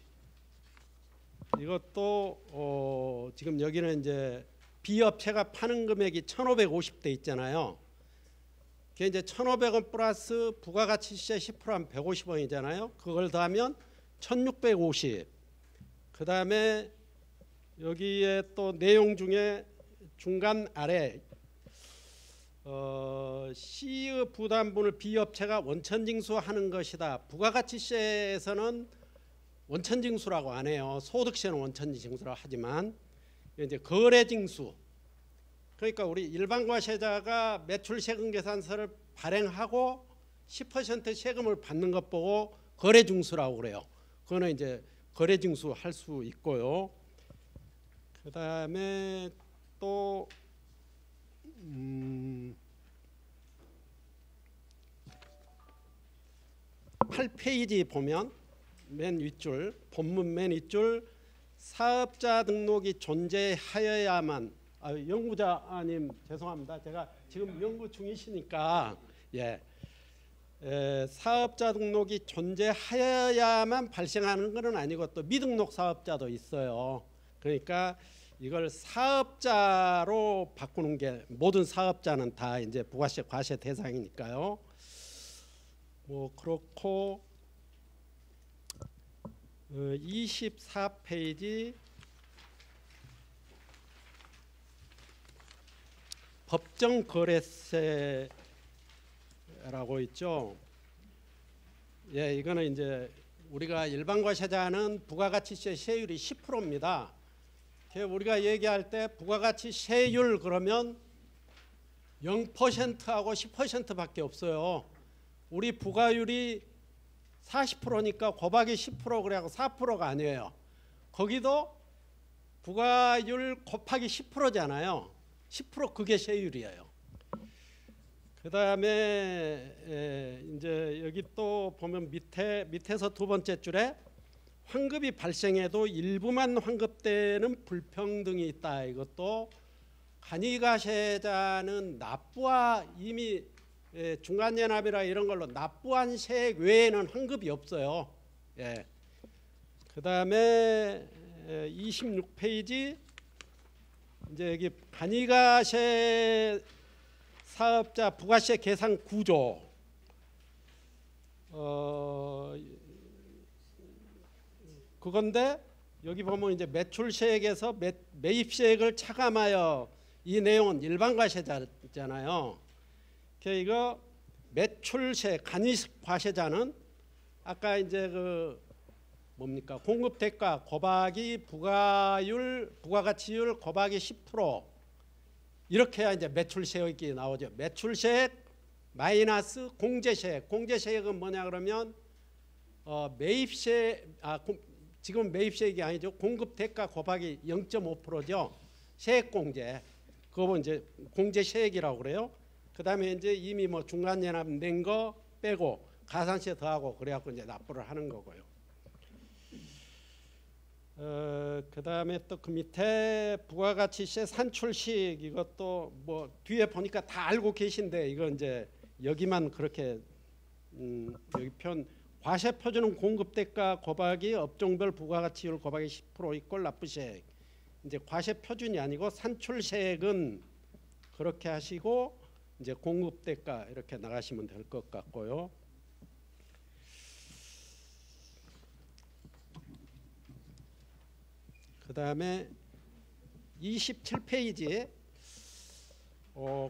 이것도 지금 여기는 이제 B업체가 파는 금액이 1,550대 있잖아요. 그게 이제 1,500원 플러스 부가가치 시세 10%하면 150원이잖아요. 그걸 더하면 1,650. 그다음에 여기에 또 내용 중에 중간 아래 C의 부담분을 B업체가 원천징수하는 것이다. 부가가치세에서는 원천징수라고 안 해요. 소득세는 원천징수라고 하지만 이제 거래징수. 그러니까 우리 일반 과세자가 매출세금 계산서를 발행하고 10% 세금을 받는 것 보고 거래징수라고 그래요. 그거는 이제 거래징수 할 수 있고요. 그다음에 또 8페이지 보면 맨 윗줄 본문 맨 윗줄 사업자 등록이 존재하여야만 연구자님 죄송합니다. 제가 지금 연구 중이시니까 사업자 등록이 존재하여야만 발생하는 것은 아니고 또 미등록 사업자도 있어요. 그러니까 이걸 사업자로 바꾸는 게 모든 사업자는 다 이제 부가세 과세 대상이니까요. 뭐 그렇고 24페이지 법정 거래세라고 있죠. 이거는 이제 우리가 일반 과세자는 부가가치세 세율이 10%입니다. 우리가 얘기할 때 부가가치 세율 그러면 0%하고 10%밖에 없어요. 우리 부가율이 40%니까 곱하기 10% 그래갖고 4%가 아니에요. 거기도 부가율 곱하기 10%잖아요. 10% 그게 세율이에요. 그다음에 이제 여기 또 보면 밑에서 두 번째 줄에 환급이 발생해도 일부만 환급되는 불평등이 있다. 이것도 간이가세자는 납부와 이미 중간연합이라 이런 걸로 납부한 세액 외에는 환급이 없어요. 그다음에 26페이지 이제 여기 간이가세 사업자 부가세 계산 구조 그건데 여기 보면 이제 매출세액에서 매입세액을 차감하여 이 내용은 일반과세자잖아요. 이거 매출세 간이과세자는 아까 이제 그 뭡니까 공급대가 곱하기 부가율 부가가치율 곱하기 10% 이렇게 해야 이제 매출세액이 나오죠. 매출세액 마이너스 공제세액. 공제세액은 뭐냐 그러면 매입세 지금 매입세액이 아니죠. 공급대가 곱하기 0.5%죠. 세액공제. 그거 이제 공제세액이라고 그래요. 그다음에 이제 이미 뭐 중간연합 낸 거 빼고 가산세 더하고 그래갖고 이제 납부를 하는 거고요. 그다음에 또 그 밑에 부가가치세 산출식 이것도 뭐 뒤에 보니까 다 알고 계신데 이거 이제 여기만 그렇게 여기 과세 표준은 공급대가 곱하기 업종별 부가가치율 곱하기 10% 이꼴 납부세액. 이제 과세 표준이 아니고 산출세액은 그렇게 하시고 이제 공급대가 이렇게 나가시면 될 것 같고요. 그다음에 27페이지에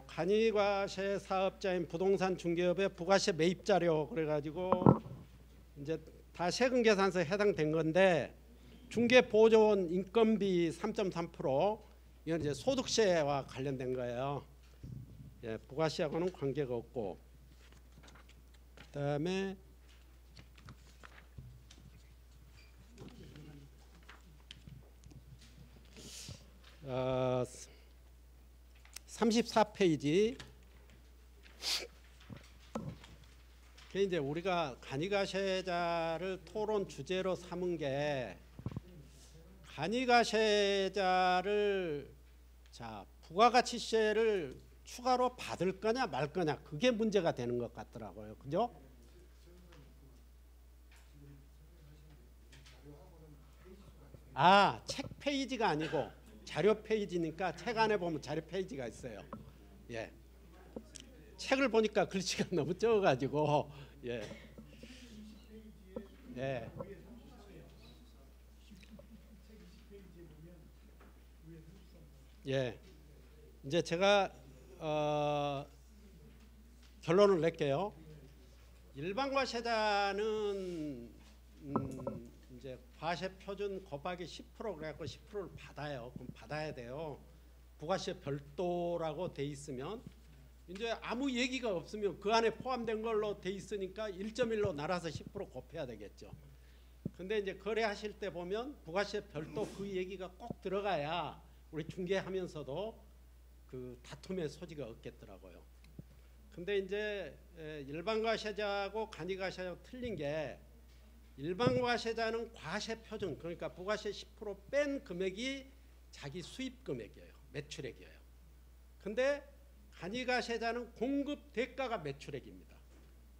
간이과세 사업자인 부동산 중개업의 부가세 매입 자료 그래가지고 이제 다 세금 계산서에 해당된 건데 중개 보조원 인건비 3.3% 이건 이제 소득세와 관련된 거예요. 부가세하고는 관계가 없고 그다음에 34페이지 이제 우리가 간이가세자를 토론 주제로 삼은 게 간이가세자를 부가가치세를 추가로 받을 거냐 말 거냐 그게 문제가 되는 것 같더라고요. 그죠? 아, 책 페이지가 아니고 자료 페이지니까 책 안에 보면 자료 페이지가 있어요. 예. 책을 보니까 글씨가 너무 적어가지고 예. 예. 예. 이제 제가 결론을 낼게요. 일반 과세자는 이제 과세 표준 곱하기 10% 그래갖고 10%를 받아요. 그럼 받아야 돼요. 부가세 별도라고 돼 있으면 이제 아무 얘기가 없으면 그 안에 포함된 걸로 돼 있으니까 1.1로 날아서 10% 곱해야 되겠죠. 근데 이제 거래하실 때 보면 부가세 별도 그 얘기가 꼭 들어가야 우리 중개하면서도 그 다툼의 소지가 없겠더라고요. 근데 이제 일반 과세자하고 간이 과세자하고 틀린 게 일반 과세자는 과세 표준 그러니까 부가세 10% 뺀 금액이 자기 수입 금액이에요. 매출액이에요. 근데 간이 과세자는 공급 대가가 매출액입니다.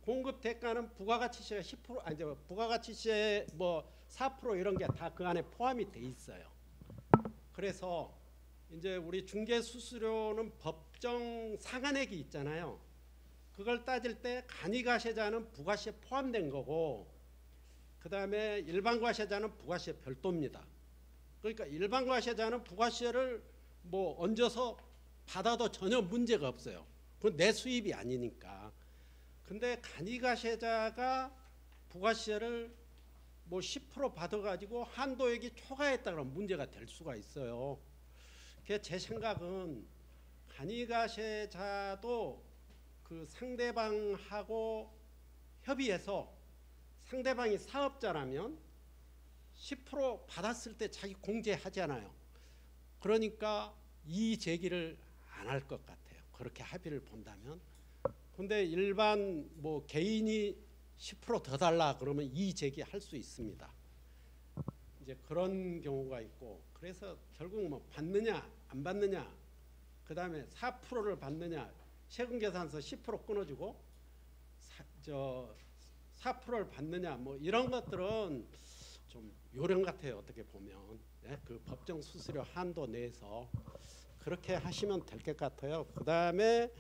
공급 대가는 부가가치세 10% 아니 부가가치세 뭐 4% 이런 게 다 그 안에 포함이 돼 있어요. 그래서 이제 우리 중개 수수료는 법정 상한액이 있잖아요. 그걸 따질 때 간이 과세자는 부가세 포함된 거고 그다음에 일반 과세자는 부가세 별도입니다. 그러니까 일반 과세자는 부가세를 뭐 얹어서 받아도 전혀 문제가 없어요. 그건 내 수입이 아니니까. 근데 간이 과세자가 부가세를 뭐 10% 받아가지고 한도액이 초과했다 그러면 문제가 될 수가 있어요. 그래서 제 생각은 간이 과세자도 그 상대방하고 협의해서 상대방이 사업자라면 10% 받았을 때 자기 공제하잖아요. 그러니까 이의 제기를 안 할 것 같아요. 그렇게 합의를 본다면. 근데 일반 뭐 개인이 10% 더 달라 그러면 이의 제기할 수 있습니다. 이제 그런 경우가 있고 그래서 결국 뭐 받느냐 안 받느냐 그다음에 4%를 받느냐 세금계산서 10% 끊어주고 4%를 받느냐 뭐 이런 것들은 좀 요령 같아요. 어떻게 보면 네? 그 법정 수수료 한도 내에서 그렇게 하시면 될 것 같아요. 그다음에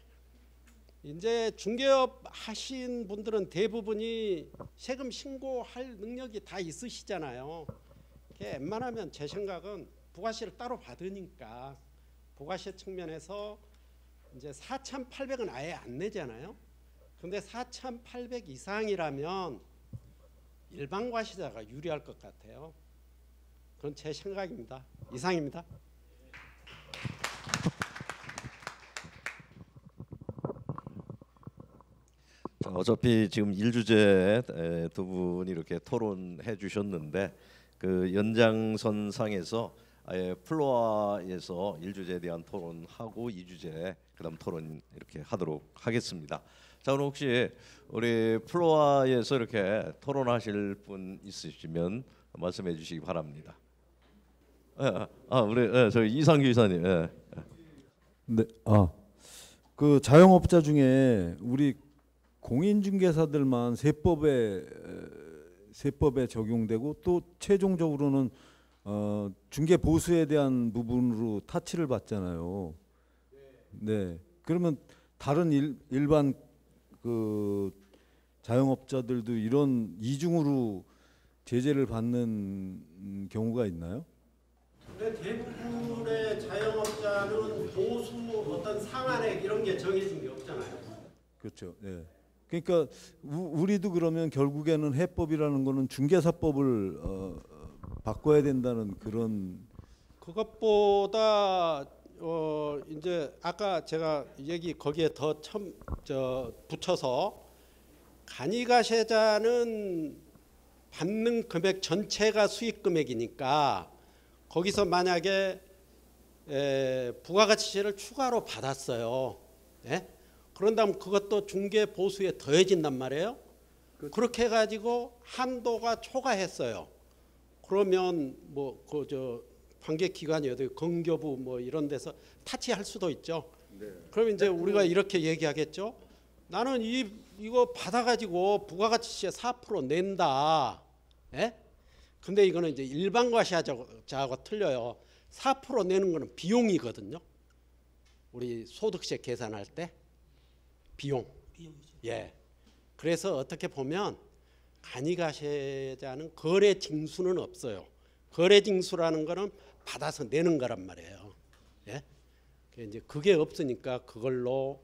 이제 중개업 하신 분들은 대부분이 세금 신고할 능력이 다 있으시잖아요. 웬만하면 제 생각은 부가세를 따로 받으니까 부가세 측면에서 이제 4,800은 아예 안 내잖아요. 근데 4,800 이상이라면 일반 과세자가 유리할 것 같아요. 그건 제 생각입니다. 이상입니다. 자, 어차피 지금 일주제 두 분이 이렇게 토론해 주셨는데 그 연장선상에서 아예 플로아에서 1주제에 대한 토론하고 2주제 그다음 토론 이렇게 하도록 하겠습니다. 자, 그럼 혹시 우리 플로아에서 이렇게 토론하실 분 있으시면 말씀해 주시기 바랍니다. 우리 저희 이상규 이사님. 네, 그 자영업자 중에 우리 공인중개사들만 세법에 적용되고 또 최종적으로는 중개 보수에 대한 부분으로 타치를 받잖아요. 네. 그러면 다른 일반 그 자영업자들도 이런 이중으로 제재를 받는 경우가 있나요? 근데 대부분의 자영업자는 보수 어떤 상한액 이런 게 정해진 게 없잖아요. 그렇죠. 네. 그러니까 우리도 그러면 결국에는 해법이라는 거는 중개사법을 바꿔야 된다는 그런. 그것보다 이제 아까 제가 얘기 거기에 더 붙여서 간이가세자는 받는 금액 전체가 수익 금액이니까 거기서 만약에 부가가치세를 추가로 받았어요. 네? 그런다면 그것도 중개 보수에 더해진단 말이에요. 그렇게 해가지고 한도가 초과했어요. 그러면 뭐 관계 기관이 어디 건교부 뭐 이런 데서 타치할 수도 있죠. 그럼 이제 우리가 이렇게 얘기하겠죠. 나는 이거 받아가지고 부가가치세 4% 낸다. 예? 근데 이거는 이제 일반 과세자하고 틀려요. 4% 내는 거는 비용이거든요. 우리 소득세 계산할 때 비용. 예. 그래서 어떻게 보면 간이가세자는 거래 징수는 없어요. 거래 징수라는 거는 받아서 내는 거란 말이에요. 예? 이제 그게 없으니까 그걸로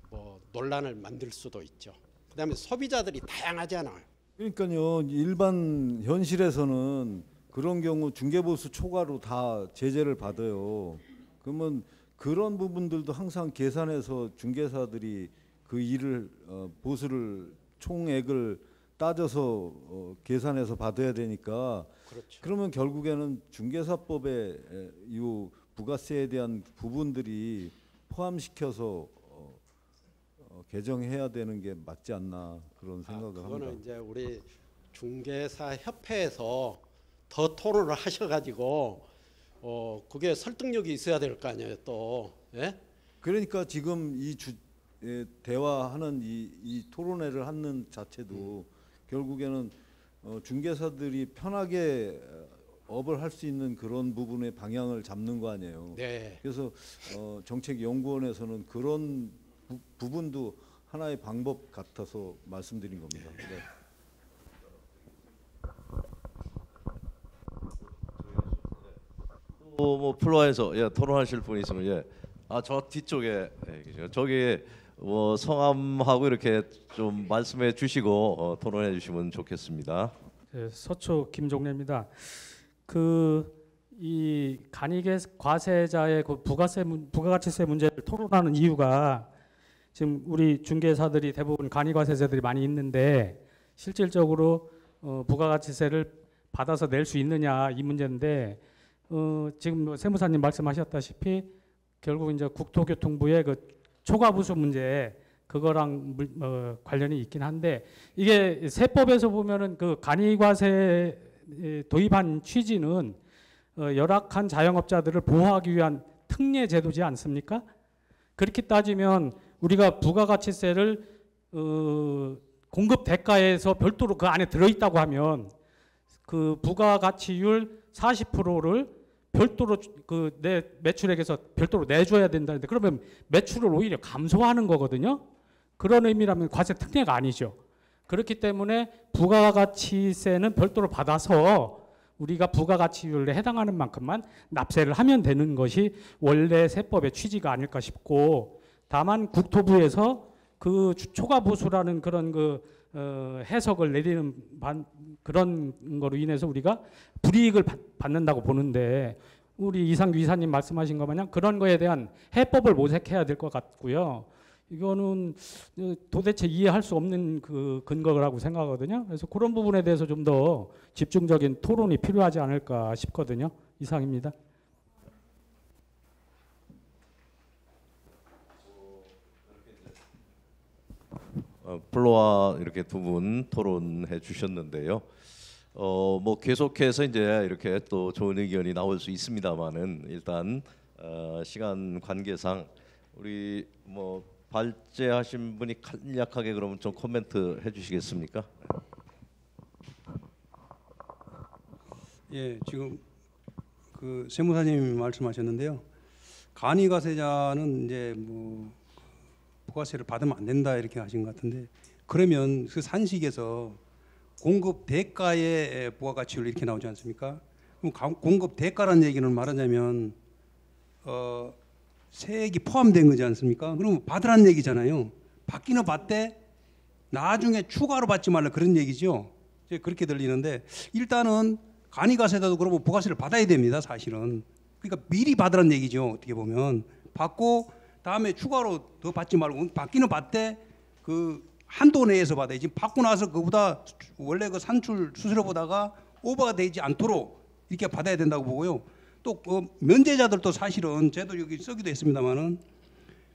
뭐 논란을 만들 수도 있죠. 그다음에 소비자들이 다양하잖아요. 그러니까요. 일반 현실에서는 그런 경우 중개보수 초과로 다 제재를 받아요. 그러면 그런 부분들도 항상 계산해서 중개사들이 그 일을 보수를 총액을 따져서 계산해서 받아야 되니까 그렇죠. 그러면 결국에는 중개사법에 이 부가세에 대한 부분들이 포함시켜서 개정해야 되는 게 맞지 않나 그런 생각을 그거는 합니다. 이제 우리 중개사 협회에서 더 토론을 하셔가지고 그게 설득력이 있어야 될 거 아니에요 또. 예? 그러니까 지금 대화하는 이 토론회를 하는 자체도 결국에는 중개사들이 편하게 업을 할 수 있는 그런 부분의 방향을 잡는 거 아니에요. 네. 그래서 정책연구원에서는 그런 부분도 하나의 방법 같아서 말씀드린 겁니다. 네. 뭐 플로아에서 토론하실 분 있으면 저 뒤쪽에 계시죠. 저기 뭐 성함하고 이렇게 좀 말씀해 주시고 토론해 주시면 좋겠습니다. 서초 김종래입니다. 이 과세자의 그 부가가치세 문제를 토론하는 이유가 지금 우리 중개사들이 대부분 간이과세자들이 많이 있는데 실질적으로 부가가치세를 받아서 낼 수 있느냐 이 문제인데 지금 세무사님 말씀하셨다시피 결국 이제 국토교통부의 그 초과부수 문제 그거랑 관련이 있긴 한데 이게 세법에서 보면은 그 간이과세 도입한 취지는 열악한 자영업자들을 보호하기 위한 특례 제도지 않습니까? 그렇게 따지면 우리가 부가가치세를 공급 대가에서 별도로 그 안에 들어있다고 하면 그 부가가치율 40%를 별도로 그 내 매출액에서 별도로 내줘야 된다는데 그러면 매출을 오히려 감소하는 거거든요. 그런 의미라면 과세 특례가 아니죠. 그렇기 때문에 부가가치세는 별도로 받아서 우리가 부가가치율에 해당하는 만큼만 납세를 하면 되는 것이 원래 세법의 취지가 아닐까 싶고 다만 국토부에서 그 초과보수라는 그런 해석을 내리는 그런 거로 인해서 우리가 불이익을 받는다고 보는데 우리 이상규 이사님 말씀하신 것 마냥 그런 거에 대한 해법을 모색해야 될 것 같고요. 이거는 도대체 이해할 수 없는 그 근거라고 생각하거든요. 그래서 그런 부분에 대해서 좀 더 집중적인 토론이 필요하지 않을까 싶거든요. 이상입니다. 플로아 이렇게 두 분 토론해 주셨는데요. 뭐 계속해서 이제 이렇게 또 좋은 의견이 나올 수 있습니다만은 일단 시간 관계상 우리 뭐 발제하신 분이 간략하게 그러면 좀 코멘트 해주시겠습니까? 예, 지금 그 세무사님이 말씀하셨는데요. 간이과세자는 이제 뭐 부가세를 받으면 안 된다 이렇게 하신 것 같은데 그러면 그 산식에서 공급 대가의 부가가치율 이렇게 나오지 않습니까? 그럼 공급 대가라는 얘기는 말하자면 세액이 포함된 거지 않습니까? 그럼 받으라는 얘기잖아요. 받기는 받되 나중에 추가로 받지 말라 그런 얘기죠. 그렇게 들리는데 일단은 간이과세자도 그러고 부가세를 받아야 됩니다. 사실은. 그러니까 미리 받으라는 얘기죠. 어떻게 보면 받고 다음에 추가로 더 받지 말고 받기는 받되 그 한도 내에서 받아야 지금 받고 나서 그보다 원래 그 산출 수수료보다가 오버가 되지 않도록 이렇게 받아야 된다고 보고요. 또 그 면제자들도 사실은 제도 여기 쓰기도 했습니다만은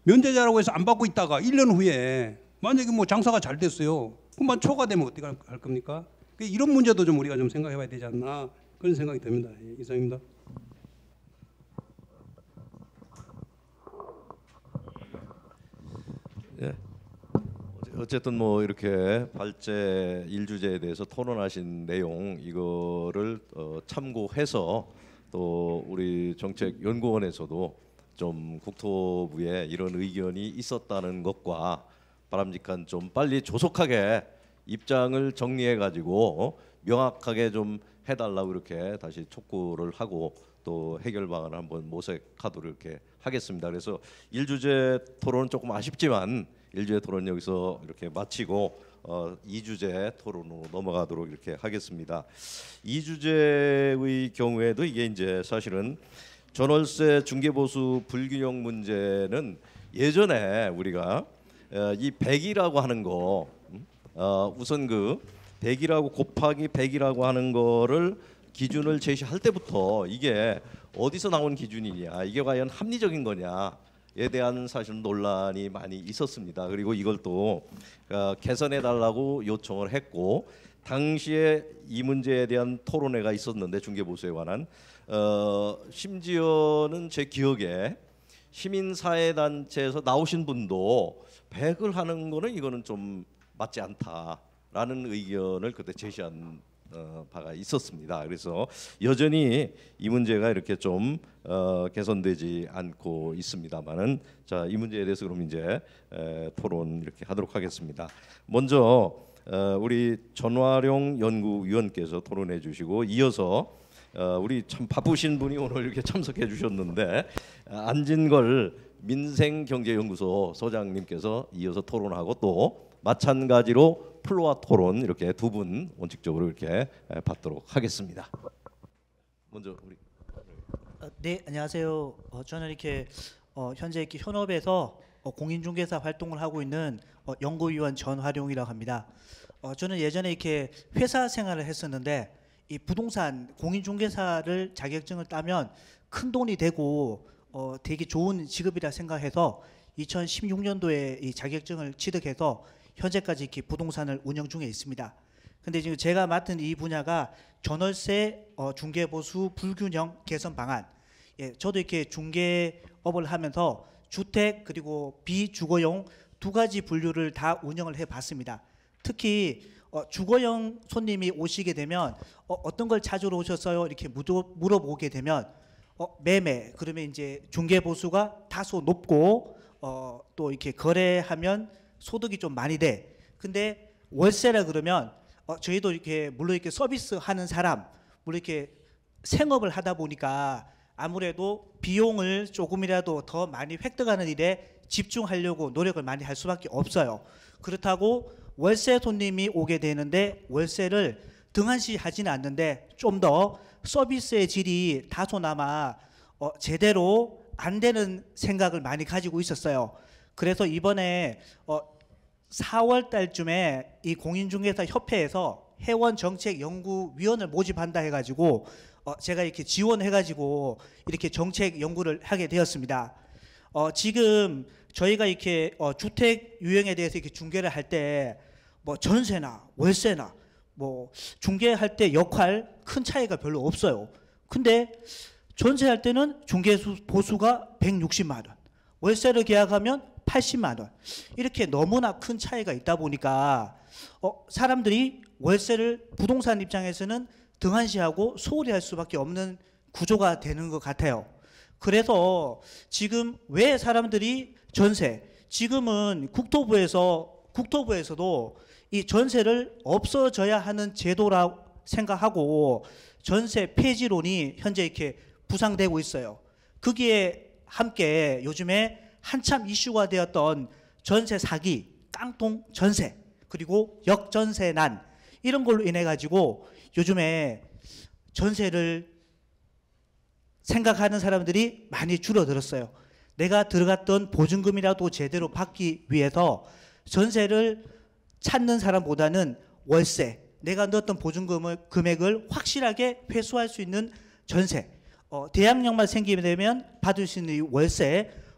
면제자라고 해서 안 받고 있다가 1년 후에 만약에 뭐 장사가 잘 됐어요. 그만 초과되면 어떻게 할 겁니까? 이런 문제도 좀 우리가 좀 생각해봐야 되지 않나 그런 생각이 듭니다. 예, 이상입니다. 예. 어쨌든 뭐 이렇게 발제 일주제에 대해서 토론하신 내용 이거를 참고해서 또 우리 정책연구원에서도 좀 국토부에 이런 의견이 있었다는 것과 바람직한 좀 빨리 조속하게 입장을 정리해 가지고 명확하게 좀 해달라고 이렇게 다시 촉구를 하고 또 해결 방안을 한번 모색하도록 이렇게 하겠습니다. 그래서 1주제 토론은 조금 아쉽지만 1주제 토론 여기서 이렇게 마치고 2주제 토론으로 넘어가도록 이렇게 하겠습니다. 2주제의 경우에도 이게 이제 사실은 전월세 중개보수 불균형 문제는 예전에 우리가 이 100이라고 하는 거 우선 그 100이라고 곱하기 100이라고 하는 거를 기준을 제시할 때부터 이게 어디서 나온 기준이냐, 이게 과연 합리적인 거냐에 대한 사실 논란이 많이 있었습니다. 그리고 이걸 또 개선해 달라고 요청을 했고, 당시에 이 문제에 대한 토론회가 있었는데 중개보수에 관한 심지어는 제 기억에 시민사회단체에서 나오신 분도 100을 하는 거는 이거는 좀 맞지 않다라는 의견을 그때 제시한 바가 있었습니다. 그래서 여전히 이 문제가 이렇게 좀 개선되지 않고 있습니다만은, 자, 이 문제에 대해서 그럼 이제 토론 이렇게 하도록 하겠습니다. 먼저 우리 전화룡 연구위원께서 토론해 주시고, 이어서 우리 참 바쁘신 분이 오늘 이렇게 참석해 주셨는데 안진걸 민생경제연구소 소장님께서 이어서 토론하고, 또 마찬가지로 플로아 토론 이렇게 두 분 원칙적으로 이렇게 받도록 하겠습니다. 먼저 우리 네, 안녕하세요. 저는 이렇게 현재 이렇게 현업에서 공인중개사 활동을 하고 있는 연구위원 전화룡이라고 합니다. 저는 예전에 이렇게 회사 생활을 했었는데, 이 부동산 공인중개사를 자격증을 따면 큰 돈이 되고 되게 좋은 직업이라 생각해서 2016년도에 이 자격증을 취득해서 현재까지 이렇게 부동산을 운영 중에 있습니다. 근데 지금 제가 맡은 이 분야가 전월세 중개보수 불균형 개선 방안. 예, 저도 이렇게 중개업을 하면서 주택 그리고 비주거용 두 가지 분류를 다 운영을 해봤습니다. 특히 주거용 손님이 오시게 되면 어떤 걸 찾으러 오셨어요? 이렇게 물어보게 되면 매매, 그러면 이제 중개보수가 다소 높고 또 이렇게 거래하면 소득이 좀 많이 돼. 근데 월세라 그러면 저희도 이렇게 물론 이렇게 서비스 하는 사람, 물론 이렇게 생업을 하다 보니까 아무래도 비용을 조금이라도 더 많이 획득하는 일에 집중하려고 노력을 많이 할 수밖에 없어요. 그렇다고 월세 손님이 오게 되는데 월세를 등한시하지는 않는데 좀 더 서비스의 질이 다소나마 제대로 안 되는 생각을 많이 가지고 있었어요. 그래서 이번에 4월 달쯤에 이 공인중개사 협회에서 회원정책연구위원을 모집한다 해가지고 제가 이렇게 지원해가지고 이렇게 정책 연구를 하게 되었습니다. 지금 저희가 이렇게 주택 유형에 대해서 이렇게 중개를 할 때 뭐 전세나 월세나 뭐 중개할 때 역할 큰 차이가 별로 없어요. 근데 전세할 때는 중개 보수가 160만 원, 월세를 계약하면 80만 원, 이렇게 너무나 큰 차이가 있다 보니까 사람들이 월세를 부동산 입장에서는 등한시하고 소홀히 할 수밖에 없는 구조가 되는 것 같아요. 그래서 지금 왜 사람들이 전세, 지금은 국토부에서도 이 전세를 없어져야 하는 제도라고 생각하고 전세 폐지론이 현재 이렇게 부상되고 있어요. 거기에 함께 요즘에 한참 이슈가 되었던 전세 사기, 깡통 전세, 그리고 역전세난, 이런 걸로 인해 가지고 요즘에 전세를 생각하는 사람들이 많이 줄어들었어요. 내가 들어갔던 보증금이라도 제대로 받기 위해서 전세를 찾는 사람보다는 월세, 내가 넣었던 보증금을 금액을 확실하게 회수할 수 있는 전세, 대항력만 생기게 되면 받을 수 있는 이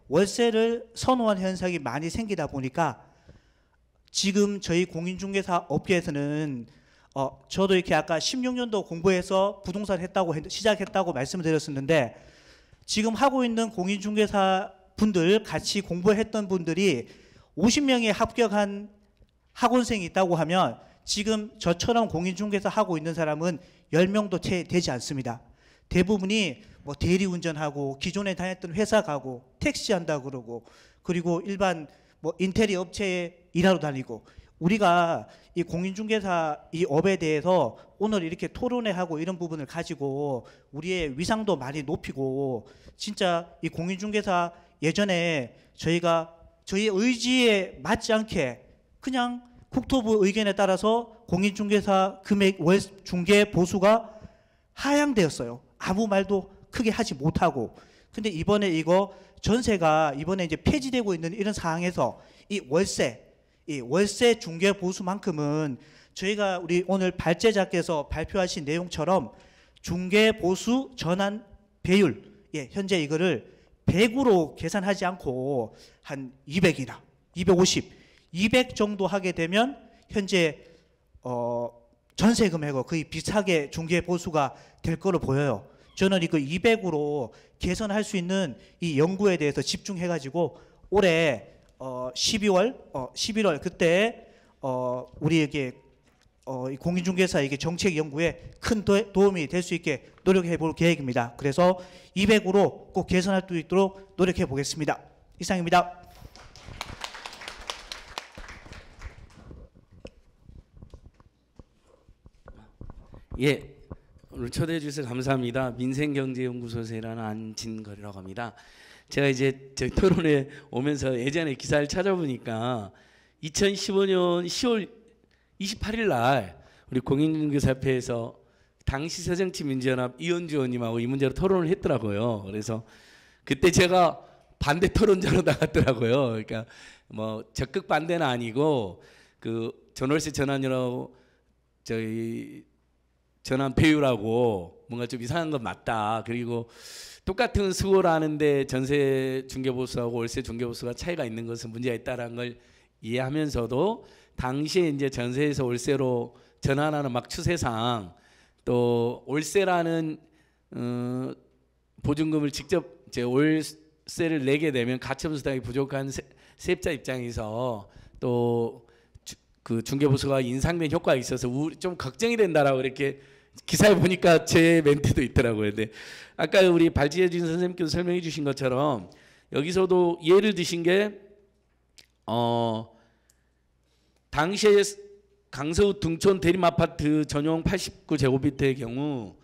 월세를 선호하는 현상이 많이 생기다 보니까 지금 저희 공인중개사 업계에서는 저도 이렇게 아까 16년도 공부해서 부동산 시작했다고 말씀을 드렸었는데, 지금 하고 있는 공인중개사 분들, 같이 공부했던 분들이 50명이 합격한 학원생이 있다고 하면 지금 저처럼 공인중개사 하고 있는 사람은 10명도 채 되지 않습니다. 대부분이 뭐 대리운전하고 기존에 다녔던 회사 가고 택시 한다 그러고 그리고 일반 뭐 인테리어 업체에 일하러 다니고 우리가 이 공인중개사 이 업에 대해서 오늘 이렇게 토론회 하고 이런 부분을 가지고 우리의 위상도 많이 높이고 진짜 이 공인중개사 예전에 저희가 저희 의지에 맞지 않게 그냥 국토부 의견에 따라서 공인중개사 금액 월 중개 보수가 하향되었어요. 아무 말도 크게 하지 못하고. 근데 이번에 이거 전세가 이번에 이제 폐지되고 있는 이런 상황에서 이 월세 중개 보수만큼은 저희가 우리 오늘 발제자께서 발표하신 내용처럼 중개 보수 전환 배율 현재 이거를 100으로 계산하지 않고 한 200이나 250, 200 정도 하게 되면 현재 전세 금액과 거의 비슷하게 중개 보수가 될 거로 보여요. 저는 이거 200으로 개선할 수 있는 이 연구에 대해서 집중해 가지고 올해 11월 그때 우리에게 이 공인중개사에게 정책 연구에 큰 도움이 될 수 있게 노력해 볼 계획입니다. 그래서 200으로 꼭 개선할 수 있도록 노력해 보겠습니다. 이상입니다. 예, 오늘 초대해 주셔서 감사합니다. 민생경제연구소에서 일하는 안진걸이라고 합니다. 제가 이제 저희 토론에 오면서 예전에 기사를 찾아보니까 2015년 10월 28일 날 우리 공인중개사협회에서 당시 새정치민주연합 이현주 의원님하고 이 문제로 토론을 했더라고요. 그래서 그때 제가 반대 토론자로 나갔더라고요. 그러니까 뭐 적극 반대는 아니고 그 전월세 전환이라고 저희 전환 배율하고 뭔가 좀 이상한 건 맞다. 그리고 똑같은 수고를 하는데 전세 중개보수하고 월세 중개보수가 차이가 있는 것은 문제가 있다는 걸 이해하면서도 당시에 이제 전세에서 월세로 전환하는 막 추세상 또 월세라는 보증금을 직접 이제 월세를 내게 되면 가처분 수당이 부족한 세입자 입장에서 또 그 중개보수가 인상된 효과가 있어서 좀 걱정이 된다라고 이렇게 기사에 보니까 제 멘트도 있더라고요. 근데 아까 우리 발지혜진 선생님께서 설명해 주신 것처럼 여기서도 예를 드신 게 당시에 강서구 등촌 대림아파트 전용 89제곱미터의 경우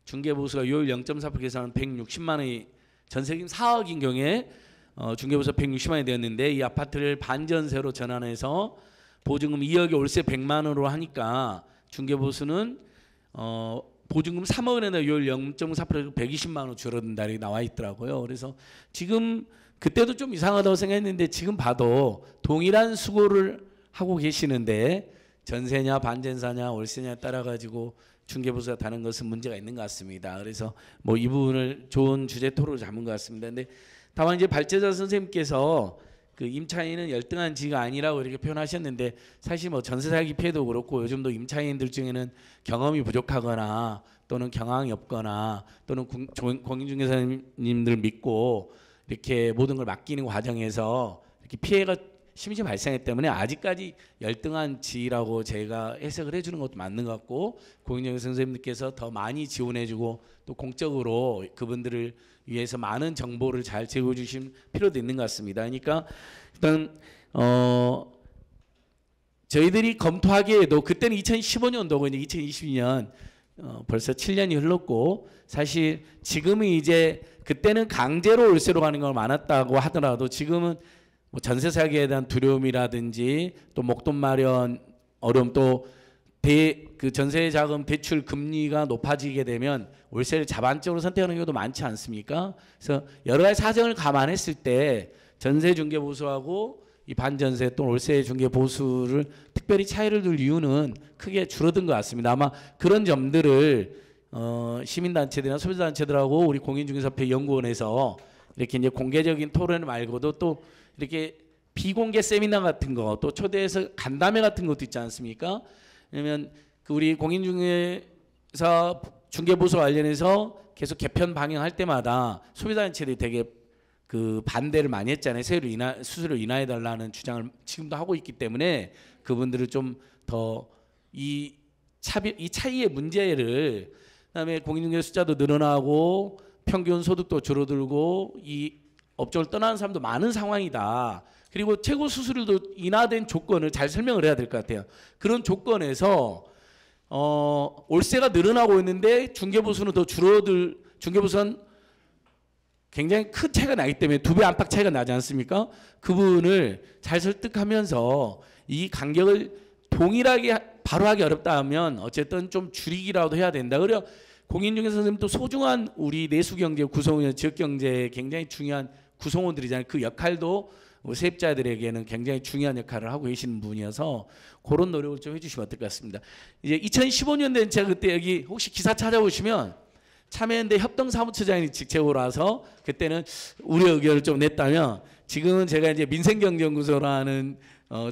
중개보수가 요율 0.4% 계산은 160만 원이 전세금 4억인 경우에 중개보수가 160만 원이 되었는데 이 아파트를 반전세로 전환해서 보증금 2억에 월세 100만 원으로 하니까 중개보수는 보증금 3억 원에다 요율 0.4% 120만 원 줄어든다 이렇게 나와 있더라고요. 그래서 지금 그때도 좀 이상하다고 생각했는데 지금 봐도 동일한 수고를 하고 계시는데 전세냐 반전세냐 월세냐에 따라 가지고 중개보수가 다른 것은 문제가 있는 것 같습니다. 그래서 뭐 이 부분을 좋은 주제 토론을 잡은 것 같습니다. 근데 다만 이제 발제자 선생님께서 그 임차인은 열등한 지가 아니라고 이렇게 표현하셨는데 사실 뭐 전세 사기 피해도 그렇고 요즘도 임차인들 중에는 경험이 부족하거나 또는 경황이 없거나 또는 공인중개사님들 믿고 이렇게 모든 걸 맡기는 과정에서 이렇게 피해가 심히 발생했기 때문에 아직까지 열등한 지라고 제가 해석을 해주는 것도 맞는 것 같고 공인중개사 선생님들께서 더 많이 지원해주고 또 공적으로 그분들을 위해서 많은 정보를 잘 제공해 주신 필요도 있는 것 같습니다. 그러니까 일단 저희들이 검토하기에도 그때는 2015년도고 이제 2022년 벌써 7년이 흘렀고 사실 지금은 이제 그때는 강제로 월세로 가는 걸 많았다고 하더라도 지금은 뭐 전세 사기에 대한 두려움이라든지 또 목돈 마련 어려움 또 그 전세 자금 대출 금리가 높아지게 되면 월세를 자반적으로 선택하는 경우도 많지 않습니까? 그래서 여러 가지 사정을 감안했을 때 전세 중개 보수하고 이 반전세 또 월세 중개 보수를 특별히 차이를 둘 이유는 크게 줄어든 것 같습니다. 아마 그런 점들을 시민단체들이나 소비자단체들하고 우리 공인중개사협회 연구원에서 이렇게 이제 공개적인 토론 말고도 또 이렇게 비공개 세미나 같은 거 또 초대해서 간담회 같은 것도 있지 않습니까? 왜냐면 그 우리 공인중개사 중개보수 관련해서 계속 개편 방영할 때마다 소비자단체들이 되게 그 반대를 많이 했잖아요. 수수료 인하해 달라는 주장을 지금도 하고 있기 때문에 그분들을 좀 더 이 차이의 문제를, 그다음에 공인중개 숫자도 늘어나고 평균 소득도 줄어들고 이 업종을 떠나는 사람도 많은 상황이다. 그리고 최고 수수료도 인하된 조건을 잘 설명을 해야 될 것 같아요. 그런 조건에서 월세가 늘어나고 있는데 중개보수는 더 중개보수는 굉장히 큰 차이가 나기 때문에 2배 안팎 차이가 나지 않습니까? 그분을 잘 설득하면서 이 간격을 동일하게 바로 하기 어렵다 하면 어쨌든 좀 줄이기라도 해야 된다. 그래요. 공인중개사 선생님도 소중한 우리 내수경제 구성원, 지역경제에 굉장히 중요한 구성원들이잖아요. 그 역할도 세입자들에게는 굉장히 중요한 역할을 하고 계시는 분이어서 그런 노력을 좀 해주시면 어떨 것 같습니다. 이제 2015년도에 제가 그때 여기 혹시 기사 찾아보시면 참여연대 협동사무처장이 직책으로 와서 그때는 우리 의견을 좀 냈다면, 지금은 제가 이제 민생경제연구소라는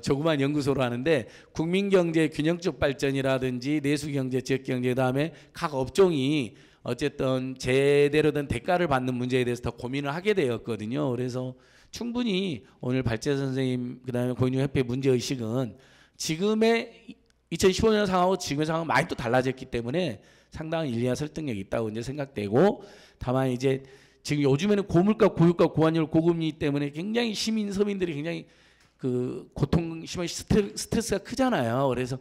조그만 연구소로 하는데 국민경제 균형적 발전이라든지 내수경제, 지역경제, 그다음에 각 업종이 어쨌든 제대로 된 대가를 받는 문제에 대해서 더 고민을 하게 되었거든요. 그래서 충분히 오늘 발제 선생님 그다음에 공인중개협회 문제의식은 지금의 2015년 상황하고 지금의 상황은 많이 또 달라졌기 때문에 상당한 일리와 설득력이 있다고 이제 생각되고, 다만 이제 지금 요즘에는 고물가, 고유가, 고환율, 고금리 때문에 굉장히 서민들이 굉장히 그 고통 심한 스트레스가 크잖아요. 그래서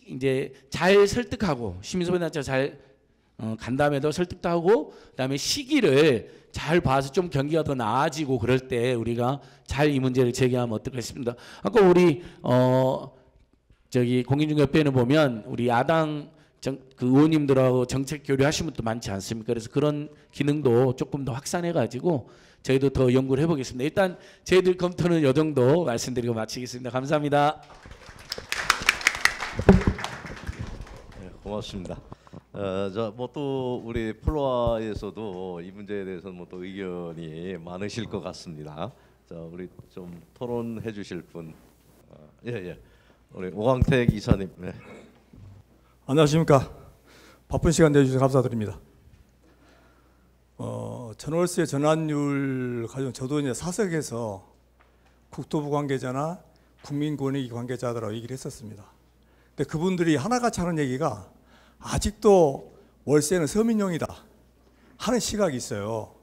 이제 잘 설득하고 시민소비단체 잘 간담회도 설득도 하고, 그다음에 시기를 잘 봐서 좀 경기가 더 나아지고 그럴 때 우리가 잘 이 문제를 제기하면 어떨까 싶습니다. 아까 우리 저기 공인중개협회는 보면 우리 야당 그 의원님들하고 정책 교류하신 분도 많지 않습니까? 그래서 그런 기능도 조금 더 확산해가지고 저희도 더 연구를 해보겠습니다. 일단 저희들 검토는 이 정도 말씀드리고 마치겠습니다. 감사합니다. 네, 고맙습니다. 뭐 또 우리 플로아에서도 이 문제에 대해서 뭐 또 의견이 많으실 것 같습니다. 자, 우리 좀 토론해 주실 분, 우리 오광택 이사님. 네. 안녕하십니까. 바쁜 시간 내주셔서 감사드립니다. 전월세 전환율 가지고 저도 이제 사석에서 국토부 관계자나 국민권익위 관계자들하고 얘기를 했었습니다. 근데 그분들이 하나같이 하는 얘기가 아직도 월세는 서민용이다 하는 시각이 있어요.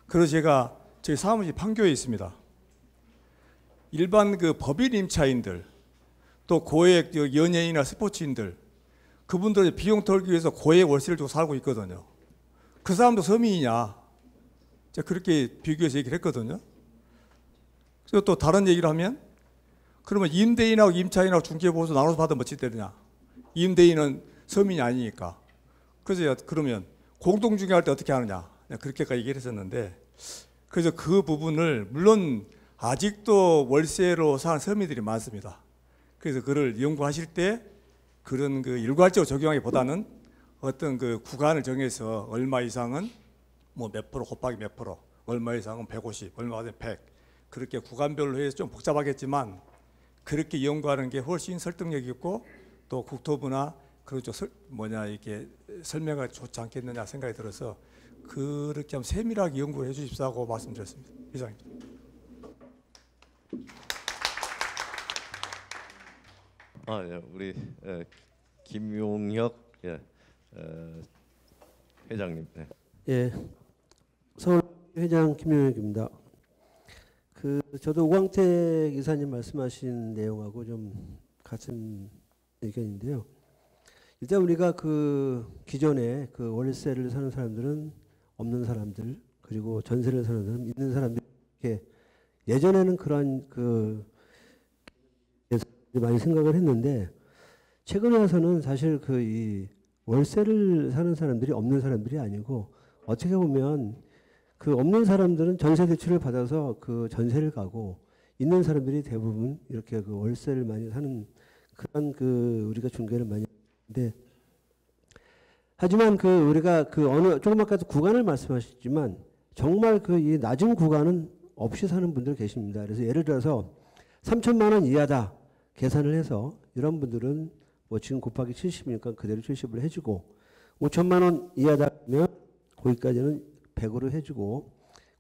그래서 제가 저희 사무실 판교에 있습니다. 일반 그 법인 임차인들, 또 고액 연예인이나 스포츠인들, 그분들이 비용 털기 위해서 고액 월세를 주고 살고 있거든요. 그 사람도 서민이냐? 제가 그렇게 비교해서 얘기를 했거든요. 그리고 또 다른 얘기를 하면, 그러면 임대인하고 임차인하고 중개보수 나눠서 받으면 어찌 되느냐? 임대인은 서민이 아니니까. 그래서 그러면 공동중개할 때 어떻게 하느냐? 그렇게까지 얘기를 했었는데, 그래서 그 부분을 물론 아직도 월세로 사는 서민들이 많습니다. 그래서 그를 연구하실 때 그런 그 일괄적으로 적용하기보다는 어떤 그 구간을 정해서 얼마 이상은 뭐 몇 프로 곱하기 몇 프로, 얼마 이상은 150, 얼마든 100, 그렇게 구간별로 해서 좀 복잡하겠지만 그렇게 연구하는 게 훨씬 설득력 있고 또 국토부나 그렇죠 이렇게 설명가 좋지 않겠느냐 생각이 들어서 그렇게 좀 세밀하게 연구해 주십사고 말씀드렸습니다. 이상입니다. 우리 김용혁 회장님. 네. 예, 서울 회장 김용혁입니다. 저도 오광택 이사님 말씀하신 내용하고 좀 같은 의견인데요. 일단 우리가 기존에 월세를 사는 사람들은 없는 사람들, 그리고 전세를 사는 사람, 있는 사람들, 이렇게 예전에는 그런 많이 생각을 했는데 최근에 와서는 사실 이 월세를 사는 사람들이 없는 사람들이 아니고 어떻게 보면 없는 사람들은 전세 대출을 받아서 전세를 가고 있는 사람들이 대부분 이렇게 월세를 많이 사는 그런 우리가 중개를 많이 하는데, 하지만 우리가 조금 아까도 구간을 말씀하셨지만 정말 이 낮은 구간은 없이 사는 분들 계십니다. 그래서 예를 들어서 3천만 원 이하다 계산을 해서 이런 분들은 뭐 지금 곱하기 70이니까 그대로 70을 해주고, 5천만 원 이하다면 거기까지는 100으로 해주고,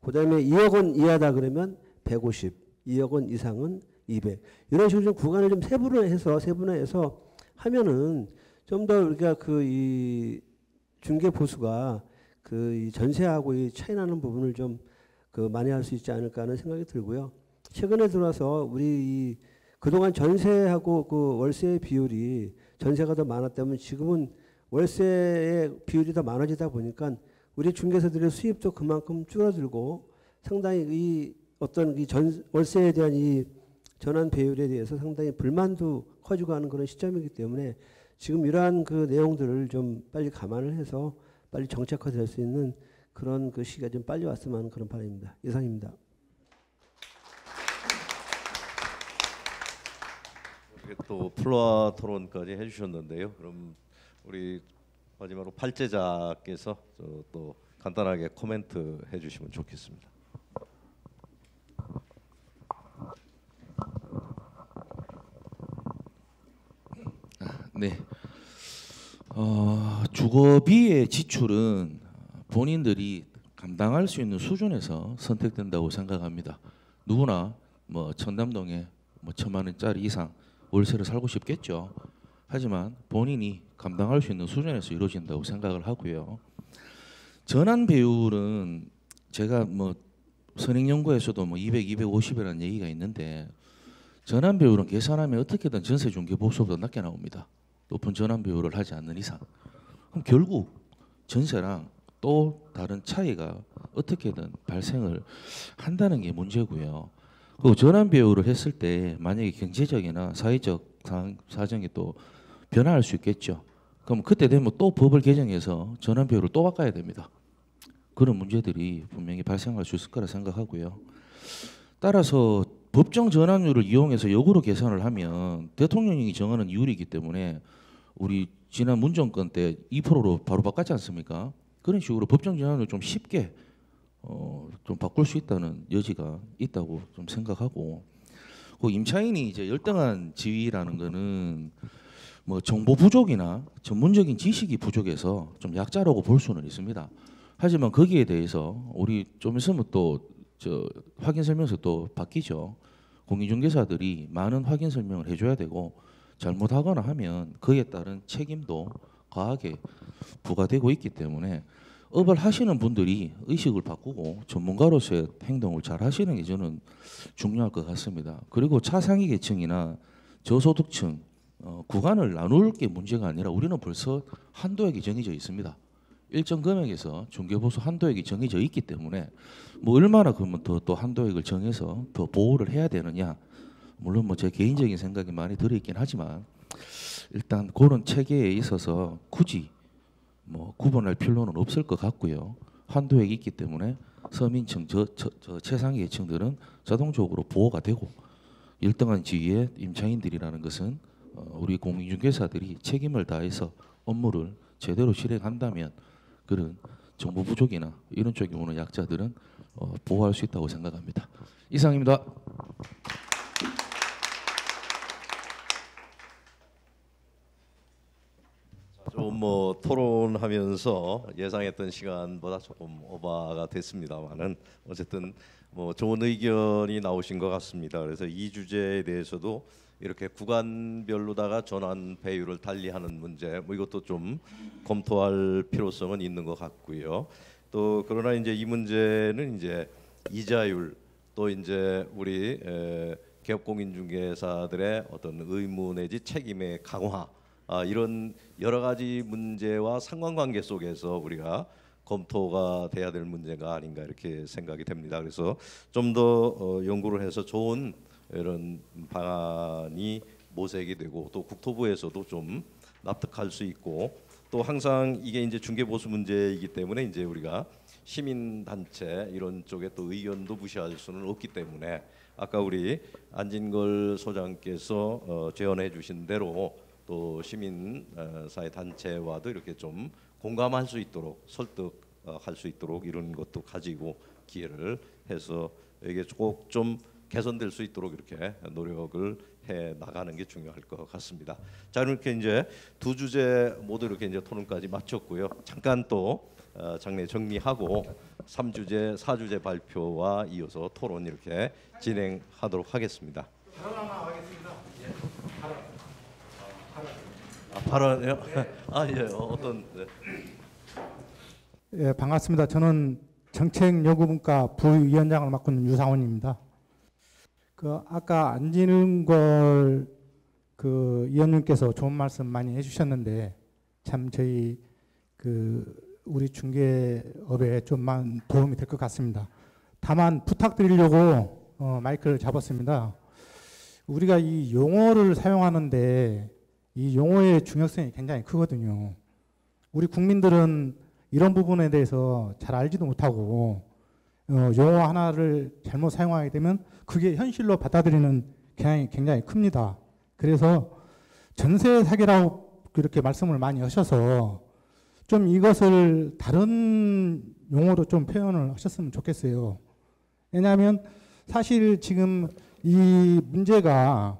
그다음에 2억 원 이하다 그러면 150, 2억 원 이상은 200. 이런 식으로 좀 구간을 좀 세분화해서 하면은 좀 더 우리가 그 이 중개 보수가 그 이 전세하고 이 차이 나는 부분을 좀 그 만회할 수 있지 않을까 하는 생각이 들고요. 최근에 들어서 우리 이 그동안 전세하고 그 월세의 비율이 전세가 더 많았다면 지금은 월세의 비율이 더 많아지다 보니까 우리 중개사들의 수입도 그만큼 줄어들고 상당히 이 어떤 이 월세에 대한 이 전환 배율에 대해서 상당히 불만도 커지고 하는 그런 시점이기 때문에 지금 이러한 그 내용들을 좀 빨리 감안을 해서 빨리 정책화될 수 있는 그런 그 시기가 좀 빨리 왔으면 하는 그런 바람입니다. 이상입니다. 또 플로아 토론까지 해주셨는데요. 그럼 우리 마지막으로 팔제자께서 또 간단하게 코멘트 해주시면 좋겠습니다. 네. 주거비의 지출은 본인들이 감당할 수 있는 수준에서 선택된다고 생각합니다. 누구나 뭐 청담동에 뭐 1,000만 원짜리 이상 월세를 살고 싶겠죠. 하지만 본인이 감당할 수 있는 수준에서 이루어진다고 생각을 하고요. 전환 배율은 제가 뭐 선행연구에서도 뭐 200, 250이라는 얘기가 있는데 전환 배율은 계산하면 어떻게든 전세 중개 보수보다 낮게 나옵니다. 높은 전환 배율을 하지 않는 이상. 그럼 결국 전세랑 또 다른 차이가 어떻게든 발생을 한다는 게 문제고요. 그 전환 배율을 했을 때 만약에 경제적이나 사회적 사정이 또 변화할 수 있겠죠. 그럼 그때 되면 또 법을 개정해서 전환 배율을 또 바꿔야 됩니다. 그런 문제들이 분명히 발생할 수 있을 거라 생각하고요. 따라서 법정 전환율을 이용해서 역으로 계산을 하면 대통령이 정하는 이율이기 때문에 우리 지난 문정권 때 2%로 바로 바꿨지 않습니까? 그런 식으로 법정 전환을 좀 쉽게 좀 바꿀 수 있다는 여지가 있다고 좀 생각하고, 그 임차인이 이제 열등한 지위라는 거는 뭐 정보 부족이나 전문적인 지식이 부족해서 좀 약자라고 볼 수는 있습니다. 하지만 거기에 대해서 우리 좀 있으면 또 확인 설명서 또 바뀌죠. 공인중개사들이 많은 확인 설명을 해줘야 되고 잘못하거나 하면 그에 따른 책임도 과하게 부과되고 있기 때문에 업을 하시는 분들이 의식을 바꾸고 전문가로서의 행동을 잘 하시는 게 저는 중요할 것 같습니다. 그리고 차상위 계층이나 저소득층 구간을 나눌 게 문제가 아니라 우리는 벌써 한도액이 정해져 있습니다. 일정 금액에서 중개보수 한도액이 정해져 있기 때문에 뭐 얼마나 그러면 또 한도액을 정해서 더 보호를 해야 되느냐, 물론 뭐 제 개인적인 생각이 많이 들어있긴 하지만 일단 그런 체계에 있어서 굳이 뭐 구분할 필요는 없을 것 같고요. 한도액이 있기 때문에 서민층, 저 최상위 계층들은 자동적으로 보호가 되고 일등한 지위의 임차인들이라는 것은 우리 공인중개사들이 책임을 다해서 업무를 제대로 실행한다면 그런 정보 부족이나 이런 쪽에 오는 약자들은 보호할 수 있다고 생각합니다. 이상입니다. 좀 뭐 토론하면서 예상했던 시간보다 조금 오버가 됐습니다만은 어쨌든 뭐 좋은 의견이 나오신 것 같습니다. 그래서 이 주제에 대해서도 이렇게 구간별로다가 전환 배율을 달리하는 문제, 뭐 이것도 좀 검토할 필요성은 있는 것 같고요. 또 그러나 이제 이 문제는 이제 이자율, 또 이제 우리 개업공인중개사들의 어떤 의무 내지 책임의 강화, 이런 여러 가지 문제와 상관관계 속에서 우리가 검토가 돼야 될 문제가 아닌가 이렇게 생각이 됩니다. 그래서 좀 더 연구를 해서 좋은 이런 방안이 모색이 되고 또 국토부에서도 좀 납득할 수 있고, 또 항상 이게 이제 중개보수 문제이기 때문에 이제 우리가 시민단체 이런 쪽에 또 의견도 무시할 수는 없기 때문에 아까 우리 안진걸 소장께서 제언해 주신 대로 또 시민 사회 단체와도 이렇게 좀 공감할 수 있도록 설득할 수 있도록 이런 것도 가지고 기회를 해서 이게 꼭 좀 개선될 수 있도록 이렇게 노력을 해 나가는 게 중요할 것 같습니다. 자, 이렇게 이제 두 주제 모두 이렇게 이제 토론까지 마쳤고요. 잠깐 또 장례 정리하고 3주제, 4주제 발표와 이어서 토론 이렇게 진행하도록 하겠습니다. 발언요? 예, 어떤? 네. 예, 반갑습니다. 저는 정책연구분과 부위원장을 맡고 있는 유상원입니다. 그 아까 안진걸 그 위원님께서 좋은 말씀 많이 해주셨는데 참 저희 그 우리 중개업에 좀만 도움이 될 것 같습니다. 다만 부탁드리려고 마이크를 잡았습니다. 우리가 이 용어를 사용하는데 이 용어의 중요성이 굉장히 크거든요. 우리 국민들은 이런 부분에 대해서 잘 알지도 못하고 용어 하나를 잘못 사용하게 되면 그게 현실로 받아들이는 경향이 굉장히 큽니다. 그래서 전세 사기라고 그렇게 말씀을 많이 하셔서 좀 이것을 다른 용어로 좀 표현을 하셨으면 좋겠어요. 왜냐하면 사실 지금 이 문제가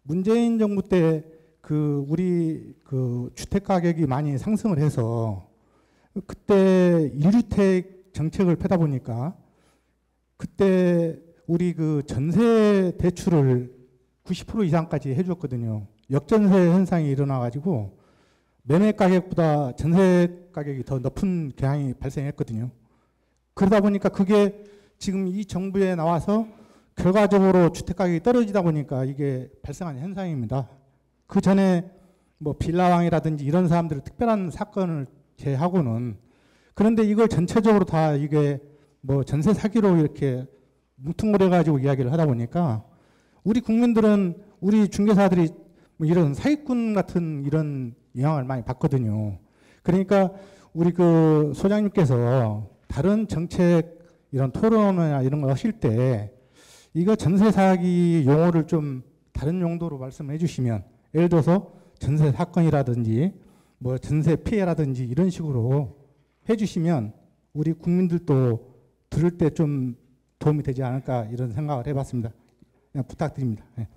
문재인 정부 때 그 우리 그 주택 가격이 많이 상승을 해서 그때 1주택 정책을 펴다 보니까 그때 우리 그 전세 대출을 90% 이상까지 해줬거든요. 역전세 현상이 일어나가지고 매매 가격보다 전세 가격이 더 높은 경향이 발생했거든요. 그러다 보니까 그게 지금 이 정부에 나와서 결과적으로 주택 가격이 떨어지다 보니까 이게 발생한 현상입니다. 그 전에 뭐 빌라왕이라든지 이런 사람들 특별한 사건을 제하고는 그런데 이걸 전체적으로 다 이게 뭐 전세 사기로 이렇게 뭉뚱그려 가지고 이야기를 하다 보니까 우리 국민들은 우리 중개사들이 뭐 이런 사기꾼 같은 이런 영향을 많이 받거든요. 그러니까 우리 그 소장님께서 다른 정책 이런 토론이나 이런 거 하실 때 이거 전세 사기 용어를 좀 다른 용도로 말씀해 주시면 예를 들어서 전세 사건이라든지 뭐 전세 피해라든지 이런 식으로 해주시면 우리 국민들도 들을 때 좀 도움이 되지 않을까 이런 생각을 해봤습니다. 그냥 부탁드립니다. 네.